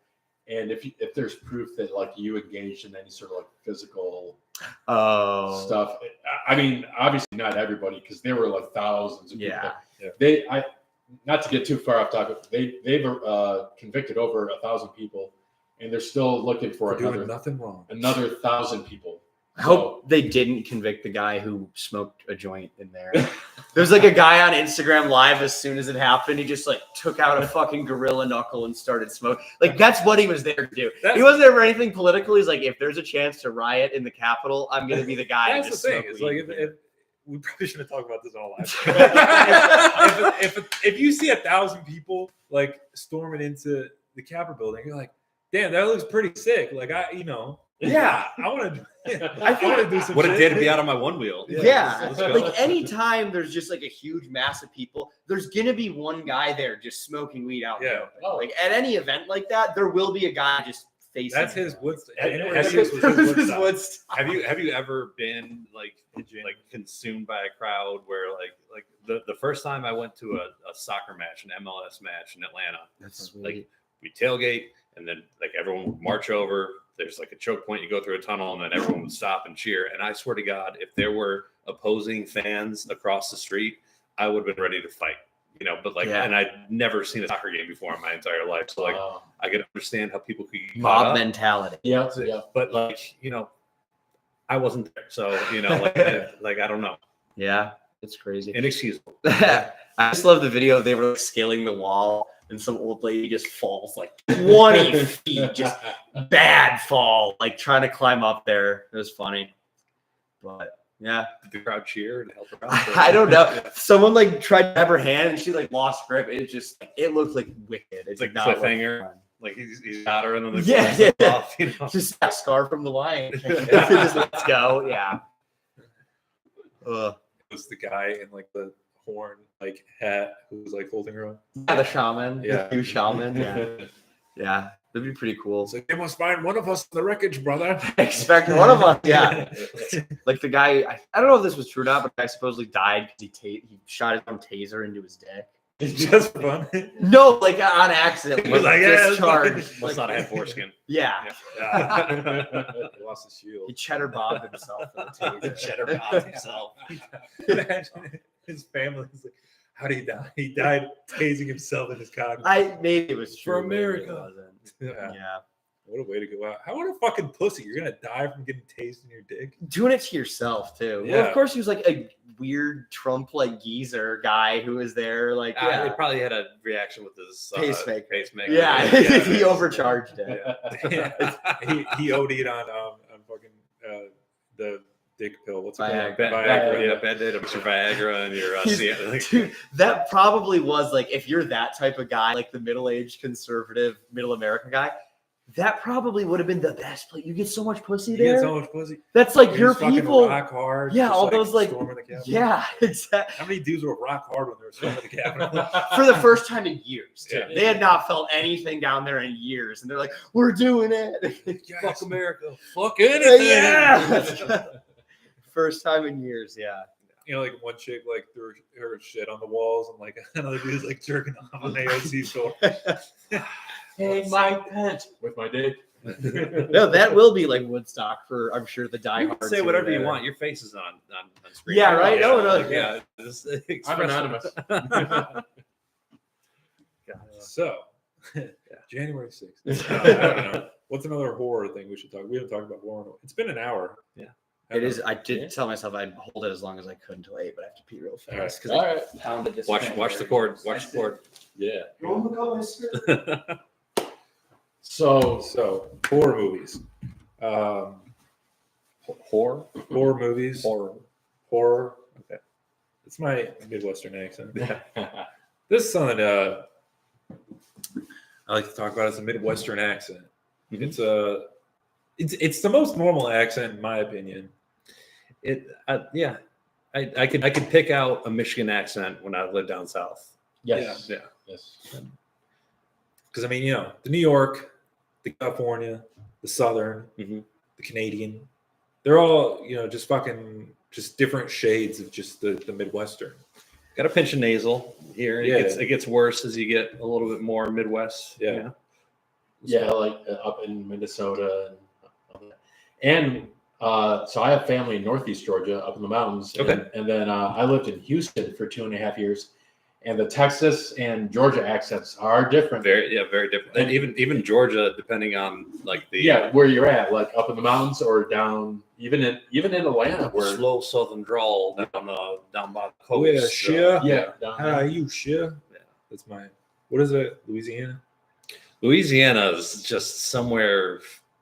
and if there's proof that like you engaged in any sort of like physical stuff. I mean, obviously not everybody, because there were like thousands of people. Yeah. Not to get too far off topic, they've convicted over 1,000 people, and they're still looking for doing nothing wrong. another 1,000 people. I hope they didn't convict the guy who smoked a joint in there. There was like a guy on Instagram Live as soon as it happened. He just like took out a fucking gorilla knuckle and started smoking. Like that's what he was there to do. He wasn't there for anything political. He's like, if there's a chance to riot in the Capitol, I'm gonna be the guy. That's to the just thing. smoke It's weed. like if we probably shouldn't talk about this on live. if you see 1,000 people like storming into the Capitol building, you're like, damn, that looks pretty sick. Like Yeah. I want to. I want to do some. What shit. a day to be out on my one wheel. Yeah, Let's go. like anytime there's just like a huge mass of people, there's gonna be one guy there just smoking weed out. in the Yeah. open. Like at any event like that, there will be a guy just facing. That's his Woodstock. Have you ever been like consumed by a crowd where like the first time I went to a soccer match, an MLS match in Atlanta, That's sweet. like we tailgate and then like everyone would march over. There's like a choke point, you go through a tunnel, and then everyone would stop and cheer. And I swear to God, if there were opposing fans across the street, I would have been ready to fight. But like, and I'd never seen a soccer game before in my entire life. So like, I could understand how people could get caught Mob up. mentality. Yeah. But like, I wasn't there. So, like I don't know. Yeah, it's crazy. Inexcusable. I just love the video. They were like, scaling the wall, and some old lady just falls like 20 feet, just bad fall, like trying to climb up there. It was funny, but yeah. Did the crowd cheer and help her out? I don't know. Someone like tried to have her hand, and she like lost grip. It looked like wicked. It's like not cliffhanger. fun. Like he's got her, and then the Yeah. off, Just a scar from the lion. Just let's go. Yeah. It was the guy in like the horn like hat who was like holding her on. Yeah, the shaman. Yeah. The new shaman. Yeah. Yeah. That'd be pretty cool. It's like they must find one of us in the wreckage, brother. Expect one of us. Yeah. Like the guy, I don't know if this was true or not, but the guy supposedly died because he shot his own taser into his dick. Just for fun. No, like on accident. He was like, yeah, discharged. Must not have foreskin. Yeah. He lost his shield. He cheddar bobbed himself. Cheddar bobbed himself. Imagine his family is like, how did he die? He died tasing himself in his cock. Maybe it was true. For maybe it America. wasn't. Yeah. Yeah. What a way to go out. How what a fucking pussy. You're gonna die from getting tased in your dick. Doing it to yourself too. Well, Yeah. of course he was like a weird Trump like geezer guy who was there. Like, He yeah, probably had a reaction with his Pacemaker. Yeah, he overcharged it. He OD'd on fucking the dick pill. What's it called? Viagra. Yeah, bad day to Mr. Viagra and your Dude, that probably was like if you're that type of guy, like the middle-aged conservative middle America guy, that probably would have been the best place. You get so much pussy You there. get so much pussy. That's like You're your just fucking people. rock hard. Yeah, just all those like storming the Capitol. yeah, exactly. How many dudes were rock hard when they were storming the Capitol? For the first time in years, too. Yeah. They had not felt anything down there in years, and they're like, "We're doing it." fuck America. Fuck anything. Yeah. First time in years, yeah. You know, like one chick like threw her shit on the walls, and like another dude's like jerking off on AOC's door. Hey, Mike Pence with my dick. No, that will be like Woodstock for I'm sure the You diehards. can say who are whatever you there. want. Your face is on screen. Yeah, right? Yeah, No, no, like, yeah. Just I'm express anonymous. it. So, January 6th. I don't know. What's another horror thing we should talk? We haven't talked about horror. It's been an hour. Yeah. It is. I did tell myself I'd hold it as long as I could until 8, but I have to pee real All right. fast. All right. Pounded this Watch the cord. Watch the cord. Yeah. Yeah. So Horror movies. Horror. Horror movies. Horror. Okay. It's my Midwestern accent. This is something I like to talk about as a Midwestern accent. It's the most normal accent in my opinion. Yeah. I could pick out a Michigan accent when I lived down south. yes. Yeah. Yes. Because I mean, you know, the New York, the California, the Southern, Mhm. the Canadian, they're all, you know, just different shades of just the Midwestern. Got a pinch of nasal here. Yeah. It gets worse as you get a little bit more Midwest. Yeah. you know? Yeah, like up in Minnesota and all that. And so I have family in Northeast Georgia, up in the mountains. Okay. And then I lived in Houston for 2.5 years, and the Texas and Georgia accents are different. Very different. And even Georgia, depending on like the Where you're at, like up in the mountains or down, even in Atlanta, where slow southern drawl down by the Oh, yeah, coast. sure. down How there. are you, sure? Yeah. That's my. What is it? Louisiana. Louisiana is just somewhere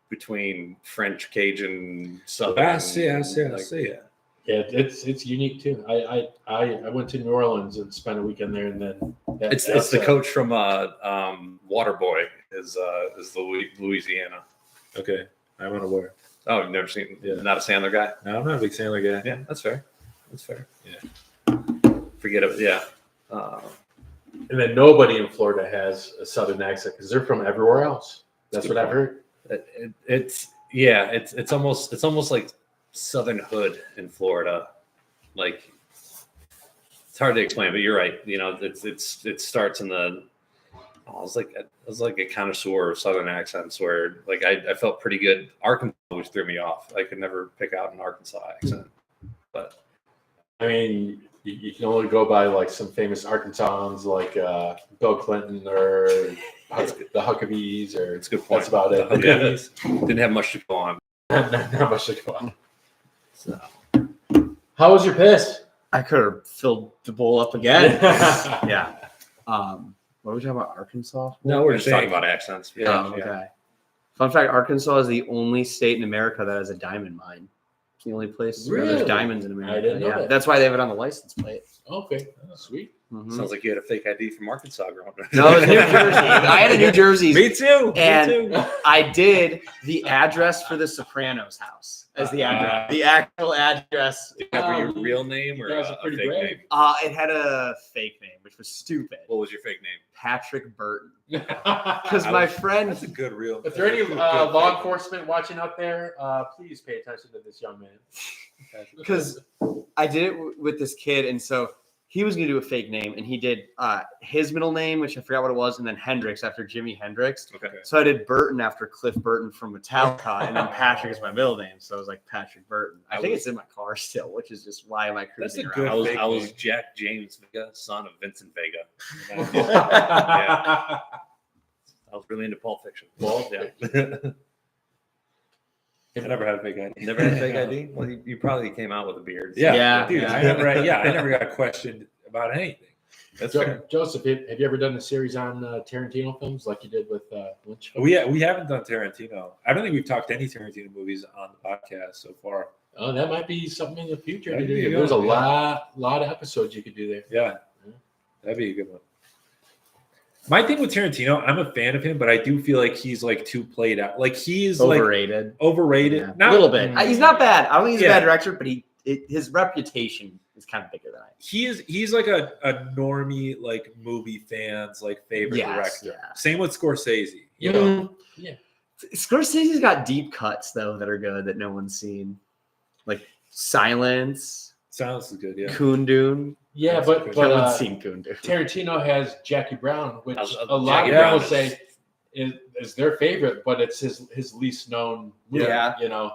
between French, Cajun, Southern. I see. Yeah, it's unique too. I went to New Orleans and spent a weekend there, and then It's the coach from Waterboy is the Louisiana. Okay, I'm unaware. Oh, you've never seen? Yeah. Not a Sandler guy. No, I'm not a big Sandler guy. Yeah, that's fair. That's fair. Yeah. Forget it. Yeah. And then nobody in Florida has a Southern accent because they're from everywhere else. That's what I've heard. It's almost like Southern hood in Florida. Like it's hard to explain, but you're right. You know, it starts in the. I was like a connoisseur of Southern accents where like I felt pretty good. Arkansas always threw me off. I could never pick out an Arkansas accent, but I mean, you can only go by like some famous Arkansans like Bill Clinton or the Huckabees, or it's a good point. that's about it. Yeah. Didn't have much to go on. Not much to go on. So. How was your piss? I could have filled the bowl up again. Yeah. What were we talking about? Arkansas? No, we're just Thanks. talking about accents. Oh, okay. Fun fact: Arkansas is the only state in America that has a diamond mine. It's the only place where Really? there's diamonds in America. I didn't know that. That's why they have it on the license plate. Okay, sweet. Mhm. Sounds like you had a fake ID from Arkansas growing up. No, it's New Jersey. I had a New Jersey. Me too. And I did the address for the Sopranos house as the address. The actual address. Did you have your real name or you guys a are pretty fake brave. name? It had a fake name, which was stupid. What was your fake name? Patrick Burton. If Because my friend, That's a good real. there are any good law thing. enforcement watching out there, please pay attention to this young man. because I did it with this kid, and so he was going to do a fake name, and he did his middle name, which I forgot what it was, and then Hendrix after Jimi Hendrix. Okay. So I did Burton after Cliff Burton from Metallica, and then Patrick is my middle name, so I was like Patrick Burton. I think it's in my car still, which is just why am I cruising That's a around. good I was name. Jack James Vega, son of Vincent Vega. Yeah. I was really into Pulp Fiction. I never had a fake ID. Never had a fake ID? Well, you probably came out with a beard. Yeah, Yeah, dude. yeah. I never got questioned about anything. That's fair. Joseph, have you ever done a series on Tarantino films like you did with Lynch? We haven't done Tarantino. I don't think we've talked any Tarantino movies on the podcast so far. Oh, that might be something in the future to That'd do. be good, There's a yeah. lot of episodes you could do there. Yeah, that'd be a good one. My thing with Tarantino, I'm a fan of him, but I do feel like he's like too played out. Like he's Overrated. like overrated. Yeah. Not A little bit. He's not bad. I don't think he's a Yeah. bad director, but his reputation is kind of bigger than I think. He's like a normie like movie fans like favorite Yes, director. yeah. Same with Scorsese. You know, Scorsese's got deep cuts though that are good that no one's seen, like Silence, Silence is good. Yeah. Kundun. Yeah, That's but good. No but one's seen Kundun. Tarantino has Jackie Brown, which Jackie a lot of Brown people is- say is their favorite, but it's his least known movie. Yeah. You know,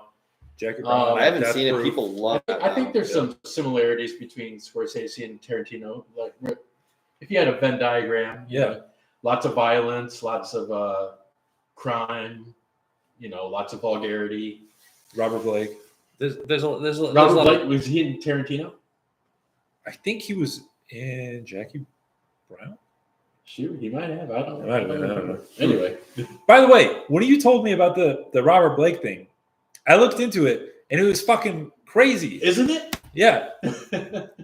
Jackie Brown. I haven't Death seen it. Proof. People love it. I think there's some similarities between Scorsese and Tarantino. Like if you had a Venn diagram, you Yeah. know, lots of violence, lots of crime, lots of vulgarity. Robert Blake. There's a Robert lot Blake, of, was he in Tarantino? I think he was in Jackie Brown. Shoot, he might have. I don't know. Might have been, I don't know. Anyway, By the way, when you told me about the Robert Blake thing, I looked into it and it was fucking crazy. isn't it? Yeah,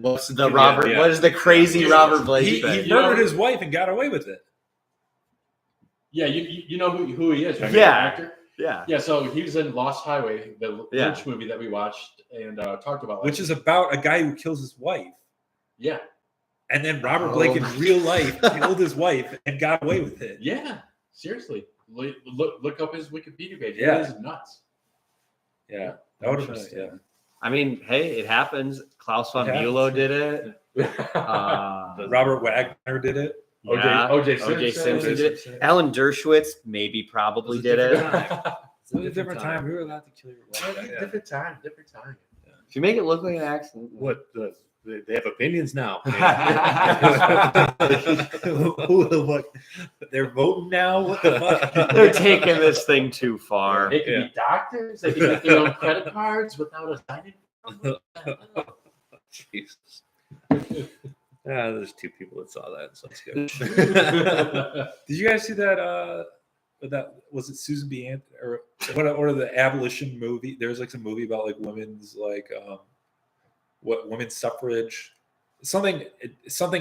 What's the Robert? yeah. What is the crazy Robert Blake he thing? murdered his wife and got away with it. Yeah, you know who he is, right? Yeah. The actor? Yeah. Yeah, so he was in Lost Highway, the Yeah. Lynch movie that we watched and talked about. Which is about a guy who kills his wife. yeah, And then Robert Oh Blake in my real life killed his wife and got away with it. yeah. Seriously, look up his Wikipedia page. Yeah. It is nuts. Yeah, that would have been Interesting. I mean, hey, it happens. Klaus von It happens. Bülow did it. Robert Wagner did it. Yeah. OJ O.J. Simpson. Simpson did it. Alan Dershowitz maybe probably did it. It was a different time. We were allowed to kill your wife. Yeah. Different time. If you make it look like an accident. what they have opinions now. What? They're voting now. What the fuck? They're taking this thing too far. They could be doctors. They could get their own credit cards without a signing. Jesus. There's two people that saw that, so that's good. Did you guys see that? That was it. Susan B. Anthony or what? The abolition movie. There's like some movie about like women's women's suffrage. Something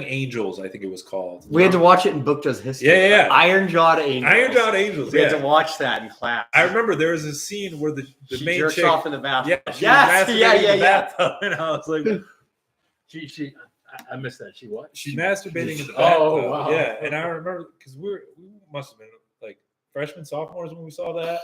Angels. I think it was called. We had to watch it in Book Does History. Yeah. Iron Jawed Angels. Iron Jawed Angels. We had Yeah. to watch that in class. I remember there was a scene where the She main jerks chick. off in the bathroom. Yeah. She Yes, was yeah, masturbating in yeah, the yeah. bathtub, and I was like, I missed that. She what? she's masturbating in the Oh, bathtub. wow. Yeah, and I remember because we must have been like freshmen, sophomores when we saw that.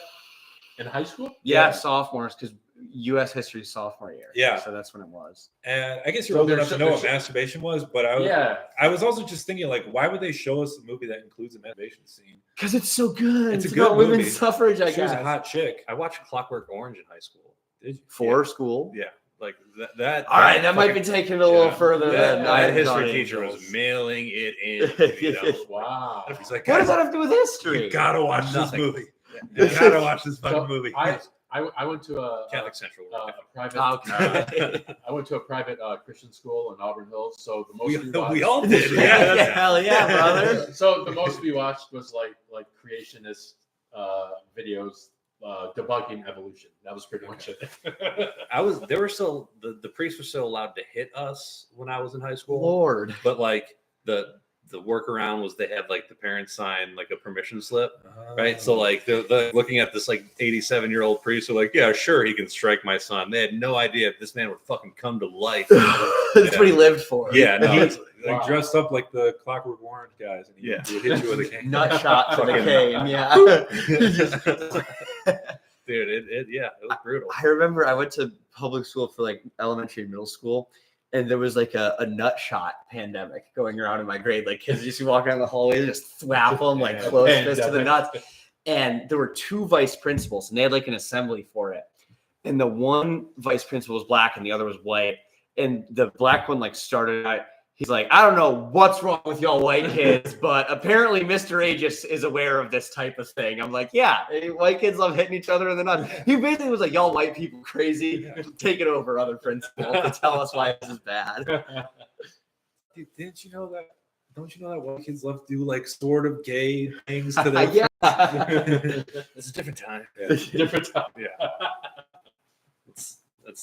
In high school? Yeah, sophomores, because U.S. history is sophomore year. Yeah. So that's when it was. And I guess you're So old enough there's- to know what there's- masturbation was, but Yeah. I was also just thinking like, why would they show us a movie that includes a masturbation scene? Because it's so good. It's a It's good about women's movie. suffrage, I She was guess. a hot chick. I watched Clockwork Orange in high school. Did you? For school. Yeah, like that. All right, that might be taking it a little Yeah. further than That Iron history Jawed teacher Angels. was mailing it in. You know? Wow. He's like, What does guys, that have to do with history? you gotta watch this Nothing. movie. You gotta watch this fucking So, movie. I went to a Catholic Central. private. Okay. I went to a private Christian school in Auburn Hills. So the most we watched, all did. Yeah, Yeah, that's- hell yeah, brother. So the most we watched was like creationist videos debunking evolution. That was pretty much it. They were still the priests were still allowed to hit us when I was in high school. Lord. But like the workaround was they had like the parents sign like a permission slip, right? So like they're looking at this like 87-year-old priest, who like, yeah, sure, he can strike my son. They had no idea if this man would fucking come to life. That's what he lived for. Yeah, no, He it's, like Wow. dressed up like the Clockwork Orange guys, and he Yeah. would hit you with a cane. Nut shot to the Fucking- cane. Yeah. dude, it was brutal. I remember I went to public school for like elementary and middle school, and there was like a nut shot pandemic going around in my grade. Like kids just walk down the hallway, just thwap them like close fist to the nuts. And there were 2 vice principals, and they had like an assembly for it. And the one vice principal was black, and the other was white. And the black one like started out. He's like, I don't know what's wrong with y'all white kids, but apparently Mr. A just is aware of this type of thing. I'm like, yeah, white kids love hitting each other in the nuts. He basically was like, y'all white people crazy. Take it over, other principal, to tell us why this is bad. Dude, didn't you know that? Don't you know that white kids love to do like sort of gay things to their Yeah. It's a different time. Yeah. Different time. Yeah.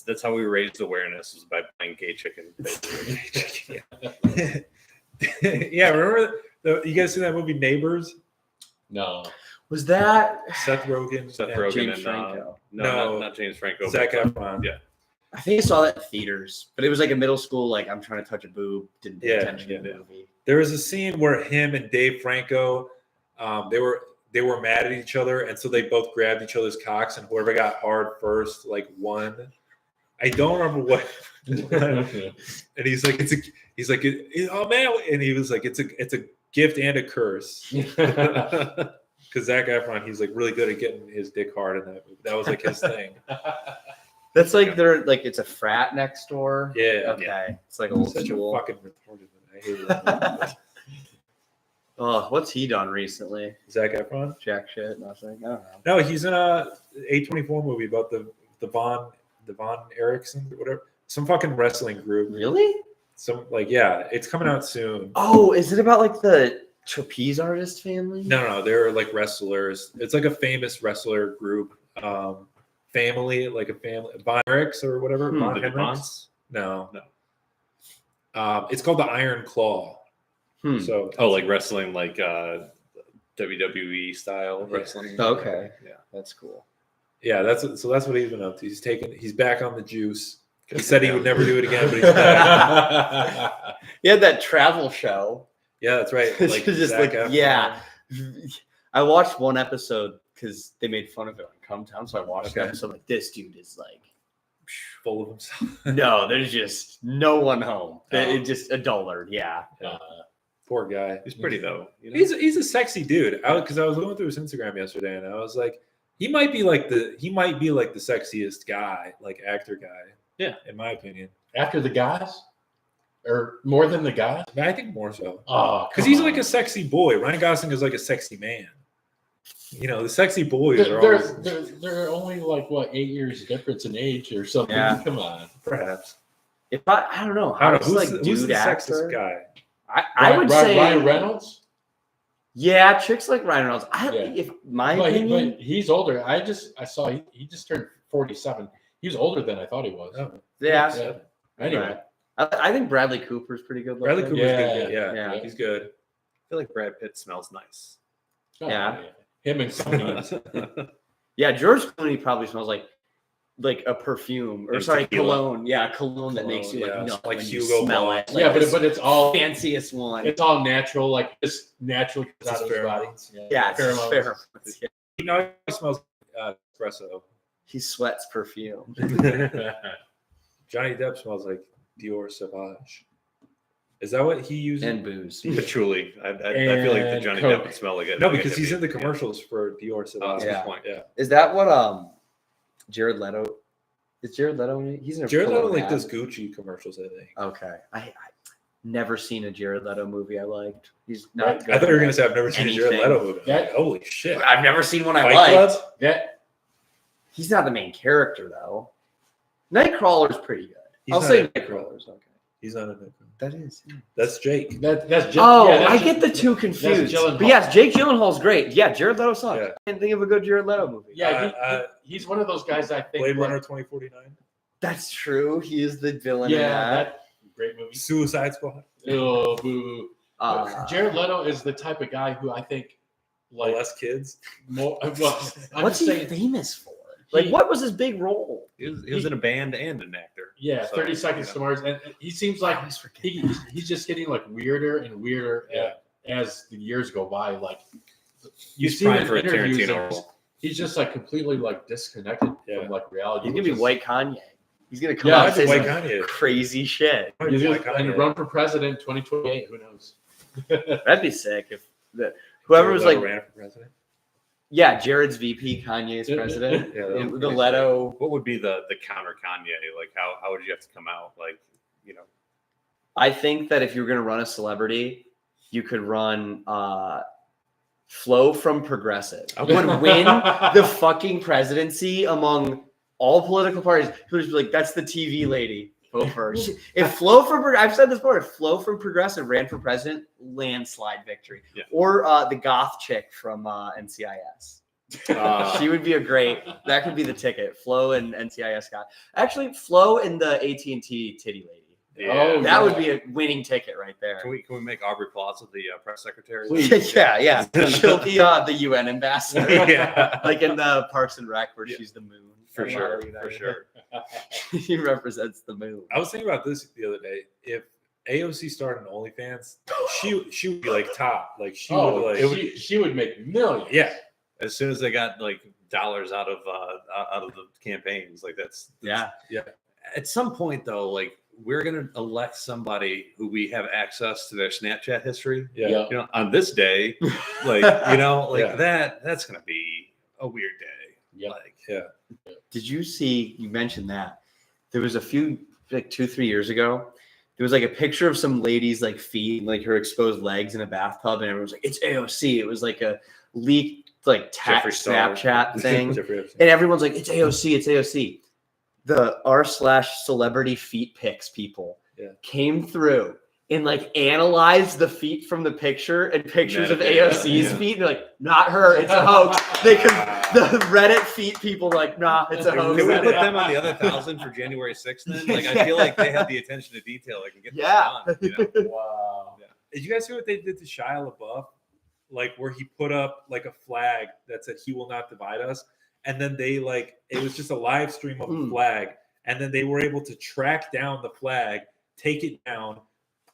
That's how we raised awareness, is by buying gay chicken. Yeah, remember you guys see that movie Neighbors? No. Was that Seth Rogen, Seth yeah, Rogen James and Franco? no, not James Franco. Zac but, Efron. Yeah. I think I saw that in theaters, but it was like a middle school, like I'm trying to touch a boob, didn't pay attention to the movie. There was a scene where him and Dave Franco, they were mad at each other, and so they both grabbed each other's cocks, and whoever got hard first, like, won. I don't remember what. And he's like, oh man, and he was like, it's a gift and a curse. Because Zac Efron, he's like really good at getting his dick hard in that movie. That was like his thing. That's like they're like it's a frat next door. Yeah. Okay. It's like old Such school. a fucking retarded. I hate that. Oh, what's he done recently? Zac Efron? Jack shit, nothing. I don't know. No, he's in a A24 movie about the Von Erickson or whatever. Some fucking wrestling group. Really? Some it's coming out soon. Oh, is it about like the trapeze artist family? No, they're like wrestlers. It's like a famous wrestler group. Family, like a family. Von Erichs or whatever. Von The Henrichs? No. It's called the Iron Claw. So like wrestling, like WWE style wrestling. Okay. Yeah. That's cool. yeah, that's what he's been up to. He's back on the juice. He said he would never do it again, but he's back. He had that travel show. Yeah, that's right. It's Like just Zac like, Efron. yeah. I watched one episode because they made fun of it on Come Town, so I watched the episode. Like, this dude is like, full of himself. no, there's just no one home. Oh. It just a duller, yeah. Poor guy. He's pretty though. You know? He's a sexy dude. Because I was going through his Instagram yesterday, and I was like, he might be like the sexiest guy, like actor guy. Yeah, in my opinion. After the guys, or more than the guys? I think more so. Oh, Because he's like a sexy boy. Ryan Gosling is like a sexy man. You know, the sexy boys are always. They're only like 8 years difference in age or something. Yeah. Come on. Perhaps. If I don't know. I don't know. Like Who's the actor? sexiest guy? I would say Ryan Reynolds. Yeah, chicks like Ryan Reynolds. Yeah. If my But opinion, he's older. I saw he just turned 47. He was older than I thought he was. Oh. yeah. Anyway, I think Bradley Cooper's pretty good. Bradley looking. Cooper's Yeah. good. Yeah, Yeah. he's good. I feel like Brad Pitt smells nice. Oh, Yeah. Him and Clooney. Yeah, George Clooney probably smells like a perfume or And sorry, tequila. cologne. Yeah, cologne that makes you yeah. like Like when you Hugo smell Boss. it. Yeah, Like but it's all fanciest one. it's all natural, like just naturally comes out of his body. Pheromones. Yeah, it's Pheromones. pheromones. Yeah. You know, he smells espresso. He sweats perfume. Johnny Depp smells like Dior Sauvage. Is that what he uses? And booze. Patchouli. I feel like the And Johnny Coke. Depp would smell like it. No, like because a he's hippie. in the commercials for Dior Sauvage. That's a good Yeah. point. Yeah. Is that what Jared Leto? Is Jared Leto in it? He's in a Jared Leto cologne like ad. does Gucci commercials, I think. Okay. I never seen a Jared Leto movie I liked. He's not good. I thought you were gonna say I've never seen a Jared Anything. Leto movie. I'm That- like, holy shit. I've never seen one I Fight liked. Club? that He's not the main character though. Nightcrawler's pretty good. He's I'll not say a Nightcrawler's okay. He's not in it. That is. That's Jake. that's just, Oh, yeah, that's I just- get the two that's confused. Gyllenhaal. But yes, Jake Gyllenhaal's great. Yeah, Jared Leto sucks. Yeah. I can't think of a good Jared Leto movie. Yeah, he's one of those guys I think. Blade like- Runner 2049. That's true. He is the villain. in Yeah, that. that great movie. Suicide Squad. Oh, boo. Jared Leto. Leto is the type of guy who I think like Less kids. more. Well, I'm What's just he saying, famous for? Like, He- what was his big role? He was in a band and an actor. yeah, So, 30 Seconds to Mars, and he seems like he's just getting like weirder and weirder as the years go by. Like you He's see him prime in for a interviews, Tarantino and role. he's just like completely like disconnected Yeah. from like reality. He's gonna which be is- white Kanye. He's gonna come Yeah, out I'd and say white some Kanye. crazy shit. He's going to run for president 2028. Who knows? That'd be sick if whoever was like, ran for president. yeah, Jared's VP, Kanye's president. Yeah, the Leto. What would be the counter Kanye? Like how would you have to come out? Like, I think that if you were gonna run a celebrity, you could run Flo from Progressive. Would win the fucking presidency among all political parties. Who would just be like, that's the TV lady. Vote for her. If Flo from I've said this before, if Flo from Progressive ran for president, landslide victory. Yeah. Or the goth chick from NCIS. She would be that could be the ticket. Flo and NCIS goth. Actually, Flo and the AT&T titty lady. Oh, That would be a winning ticket right there. Can we make Aubrey Plaza the press secretary? yeah. She'll be the UN ambassador. Yeah. Like in the Parks and Rec where she's the moon. For sure. She represents the moon. I was thinking about this the other day. If AOC started an OnlyFans, she would be like top. Like she would like she would make millions. yeah. As soon as they got like dollars out of the campaigns, like that's Yeah. At some point though, like we're gonna elect somebody who we have access to their Snapchat history. Yeah. On this day, like that's gonna be a weird day. Yeah. Like Did you see, you mentioned that there was a few, like 2-3 years ago, there was like a picture of some lady's like feet and like her exposed legs in a bathtub, and everyone was like, it's AOC. It was like a leaked like Snapchat thing. And everyone's like, it's AOC, it's AOC. The r/celebrity feet pics people came through and like analyzed the feet from the picture and pictures of AOC's feet. And they're like, not her, it's a hoax. The Reddit feet people like, nah, it's a hoax. Can we put them on the other 1,000 for January 6th then? Like I feel like they had the attention to detail. I can get this done. Wow. Yeah. Did you guys hear what they did to Shia LaBeouf? Like where he put up like a flag that said "He will not divide us," and then they it was just a live stream of the flag, and then they were able to track down the flag, take it down,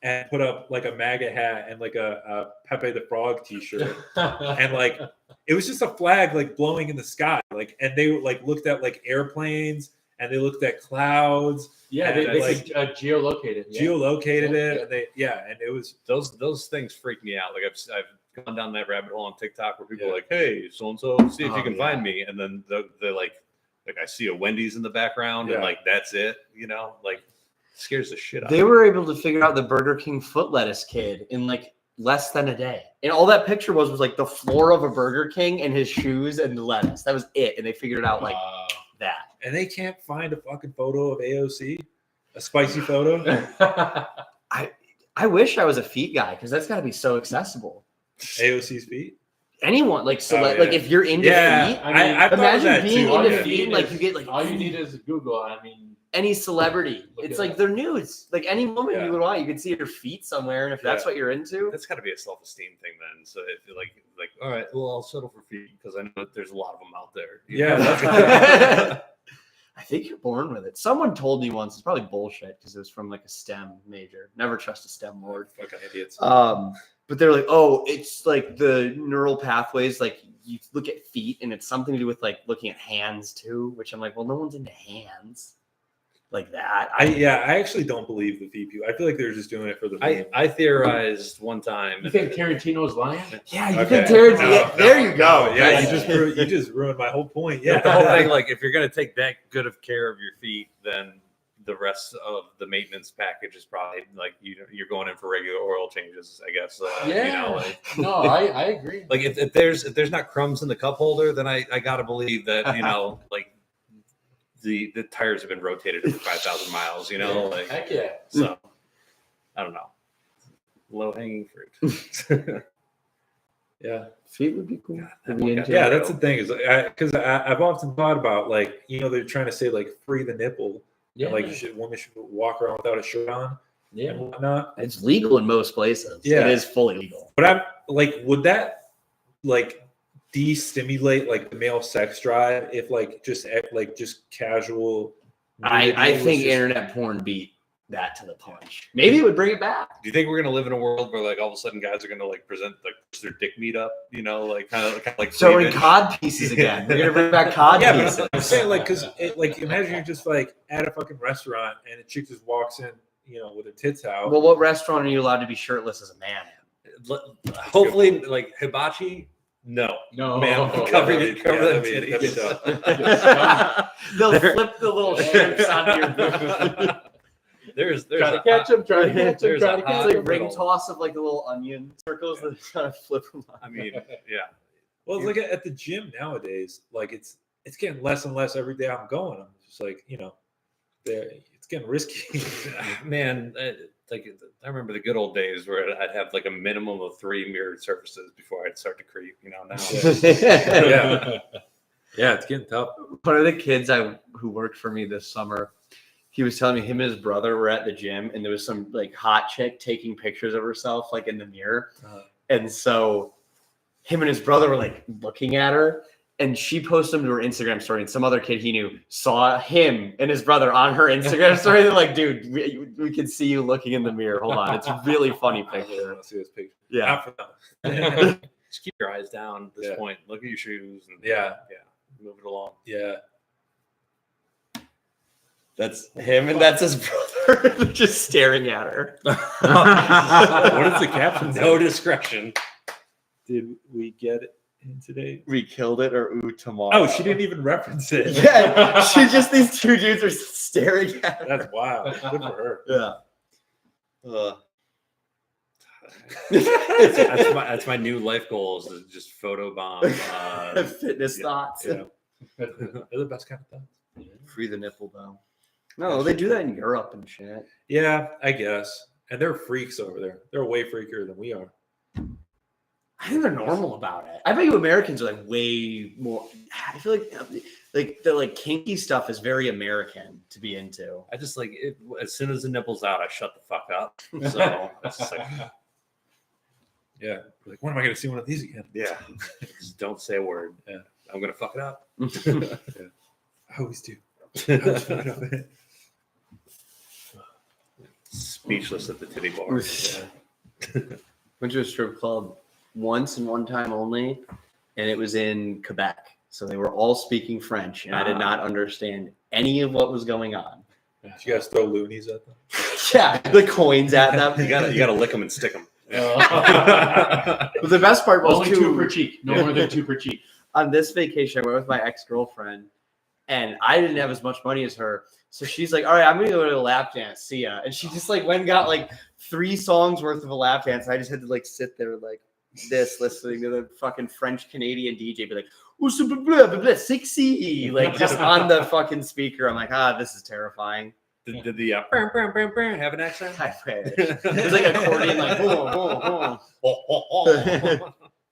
and put up like a MAGA hat and like a Pepe the Frog T-shirt, and like it was just a flag like blowing in the sky, like, and they like looked at like airplanes and they looked at clouds. Yeah, they geolocated it. And they and it was those things freak me out. Like I've gone down that rabbit hole on TikTok where people are like, hey, so and so, see if you can find me, and then they're like I see a Wendy's in the background and like that's it, like scares the shit out of me. They were able to figure out the Burger King foot lettuce kid in like less than a day. And all that picture was like the floor of a Burger King and his shoes and the lettuce. That was it. And they figured it out like that. And they can't find a fucking photo of AOC, a spicy photo. I wish I was a feet guy because that's got to be so accessible. AOC's feet. Anyone like like if you're into feet, I imagine being too. into feet. Like you get like all you need is Google. I mean, any celebrity. It's like they're nudes. Like any woman you would want, you could see your feet somewhere, and if that's what you're into, that's got to be a self-esteem thing then. So if you're like all right, well, I'll settle for feet because I know that there's a lot of them out there. I think you're born with it. Someone told me once, it's probably bullshit because it was from like a STEM major. Never trust a STEM lord. Fucking idiots. But they're like, oh, it's like the neural pathways. Like you look at feet, and it's something to do with like looking at hands too. Which I'm like, well, no one's into hands like that. I actually don't believe the feet people. I feel like they're just doing it for the. I theorized one time. You think Tarantino's lying? Yeah, you think Tarantino? There you go. Yeah, you just ruined my whole point. Yeah, the whole thing. Like, if you're gonna take that good of care of your feet, then the rest of the maintenance package is probably like you're going in for regular oil changes, I guess. No, I agree. Like if there's not crumbs in the cup holder, then I gotta believe that like the tires have been rotated for 5,000 miles. Like heck yeah. So I don't know. Low hanging fruit. Yeah, feet would be cool. Yeah, that's the thing is because I've often thought about like they're trying to say like free the nipple. Yeah, and, like women should walk around without a shirt on. Yeah, and whatnot. It's legal in most places. Yeah, it is fully legal. But I'm like, would that like de-stimulate like the male sex drive if like just casual? I think internet porn beat that to the punch. Maybe it would bring it back. Do you think we're gonna live in a world where like all of a sudden guys are gonna like present like their dick meat up? Like kind of like Throwing cleavage? cod pieces again. We're gonna bring back cod Yeah, pieces. but I'm saying like because like imagine you're just like at a fucking restaurant and a chick just walks in, with her tits out. Well, what restaurant are you allowed to be shirtless as a man in? Hopefully, like hibachi. No, man, cover the titties. They'll flip the little shrimps onto your boot. There's Try to catch him. Try to catch him. there's Try a to hot- catch It's him. like ring toss of like the little onion circles that try to flip them on. I mean, yeah. Well, it's like at the gym nowadays, like it's getting less and less every day I'm going. I'm just like, it's getting risky. Man, like I remember the good old days where I'd have like a minimum of 3 mirrored surfaces before I'd start to creep. Now, Yeah. Yeah, it's getting tough. One of the kids who worked for me this summer, he was telling me him and his brother were at the gym and there was some like hot chick taking pictures of herself like in the mirror. And so him and his brother were like looking at her and she posted them to her Instagram story and some other kid he knew saw him and his brother on her Instagram story. They're like, dude, we can see you looking in the mirror. Hold on. It's a really funny I picture. want to see this picture. Yeah. Not for them. just keep your eyes down at this Yeah. point. Look at your shoes. And Yeah. move it along. Yeah. That's him and that's his brother just staring at her. What is the caption? No discretion. Did we get it in today? We killed it or ooh tomorrow. Oh, she didn't even reference it. Yeah, she just these two dudes are staring at her. That's wild. Good for her. Yeah. That's my new life goal is to just photobomb. Fitness thoughts. Yeah. They're the best kind of thoughts. Free the nipple though. No, they do that in Europe and shit. Yeah, I guess. And they're freaks over there. They're way freakier than we are. I think they're normal about it. I bet you Americans are like way more. I feel like the like kinky stuff is very American to be into. I just like it as soon as the nipple's out, I shut the fuck up. So it's just like, Yeah. Like, when am I going to see one of these again? yeah, just don't say a word. Yeah. I'm gonna fuck it up. I always do. I always fuck it up. Speechless at the titty bar. Yeah. Went to a strip club once and one time only, and it was in Quebec. So they were all speaking French, and I did not understand any of what was going on. Did you guys throw loonies at them? Yeah, the coins at them. You gotta lick them and stick them. But the best part was Only two per cheek. No more than two per cheek. On this vacation, I went with my ex-girlfriend, and I didn't have as much money as her. So she's like, all right, I'm going to go to a lap dance. See ya. And she just like went and got like 3 songs worth of a lap dance. I just had to like sit there like this, listening to the fucking French-Canadian DJ be like, "Ooh, super blah, blah, blah, sexy," like just on the fucking speaker. I'm like, this is terrifying. Did the have an accent? I wish. It was like accordion, like,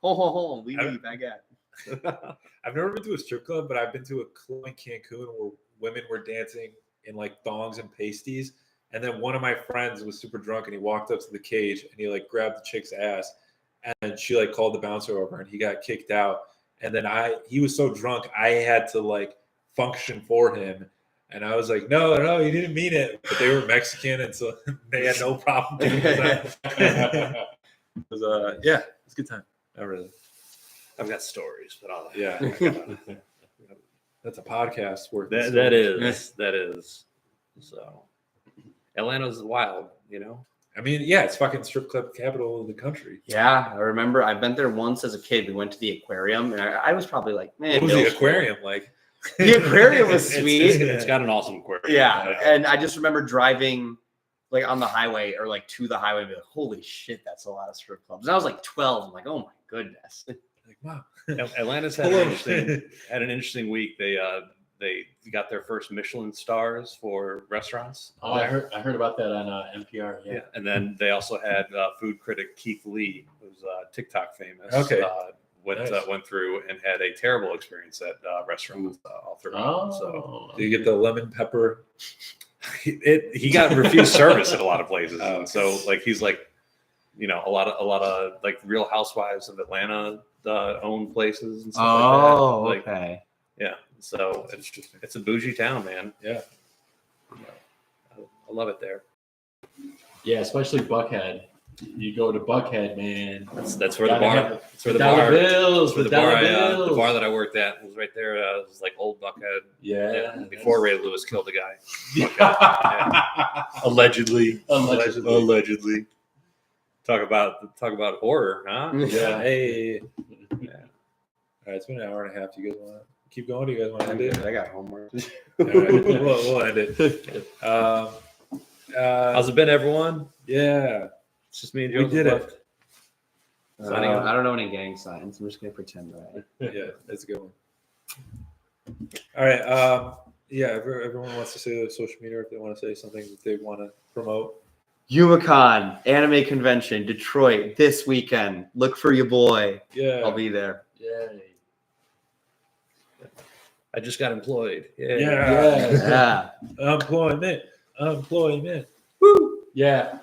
ho, we leave, I got. I've never been to a strip club, but I've been to a club in Cancun where women were dancing in like thongs and pasties. And then one of my friends was super drunk and he walked up to the cage and he like grabbed the chick's ass and she like called the bouncer over and he got kicked out. And then he was so drunk, I had to like function for him. And I was like, no, he didn't mean it. But they were Mexican and so they had no problem doing that. It was, yeah, it's a good time. Not really. I've got stories, but I'll That's a podcast worth that is. So Atlanta's wild, I mean, yeah, it's fucking strip club capital of the country. Yeah, I remember I've been there once as a kid. We went to the aquarium, and I was probably like, man, What was the aquarium like? The aquarium was sweet. It's got an awesome aquarium. Yeah, and I just remember driving like on the highway or like to the highway and be like, holy shit, that's a lot of strip clubs. And I was like 12. I'm like, oh my goodness. Like, wow. Atlanta's had an interesting week. They got their first Michelin stars for restaurants. Oh, I heard about that on NPR. Yeah. And then they also had food critic Keith Lee, who's TikTok famous. Okay. Went through and had a terrible experience at restaurants all throughout. So Do you get the lemon pepper? he got refused service at a lot of places. And so like he's like, a lot of like Real Housewives of Atlanta owned places and stuff like that. Okay. Yeah. So it's a bougie town, man. Yeah. I love it there. Yeah, especially Buckhead. You go to Buckhead, man. That's where the Gotta bar. have That's where the dollar bar. bills, Where the the bar. dollar The bills. bar that I worked at was right there. It was like old Buckhead. Yeah. Before Ray Lewis killed a guy. Yeah. Allegedly. Allegedly. Talk about horror, huh? Yeah. Hey. Yeah. All right, it's been an hour and a half. Do you guys want to keep going? Do you guys want to end it? I got homework. All right, we'll end it. How's it been, everyone? Yeah. It's just me and We Joseph did it. left. Signing I off. don't know any gang signs. I'm just gonna pretend that. Yeah, that's a good one. All right. Yeah, everyone wants to say their social media if they want to say something that they want to promote. Humacon Anime Convention, Detroit, this weekend. Look for your boy. Yeah. I'll be there. Yay. I just got employed. Yeah. Yeah. Yeah. Employment. Woo! Yeah.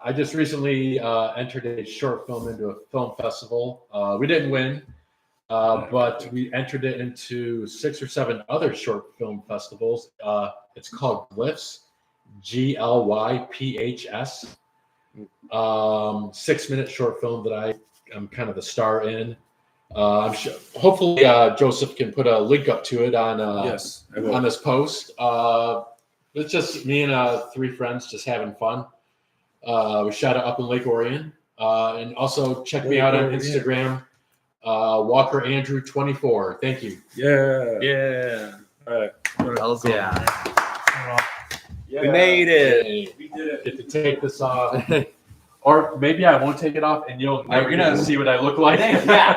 I just recently entered a short film into a film festival. We didn't win, but we entered it into 6 or 7 other short film festivals. It's called Glyphs, GLYPHS. 6-minute short film that I'm kind of the star in. I'm sure, hopefully Joseph can put a link up to it on Yes, I will. on this post. It's just me and 3 friends just having fun. We shot it up in Lake Orion. And also check me out on Instagram, Walker Andrew 24. Thank you. Yeah. Yeah. All right. Hells yeah. We made it. Hey, we did it. Get to take this off. Or maybe I won't take it off and you'll never gonna see what I look like. Yeah.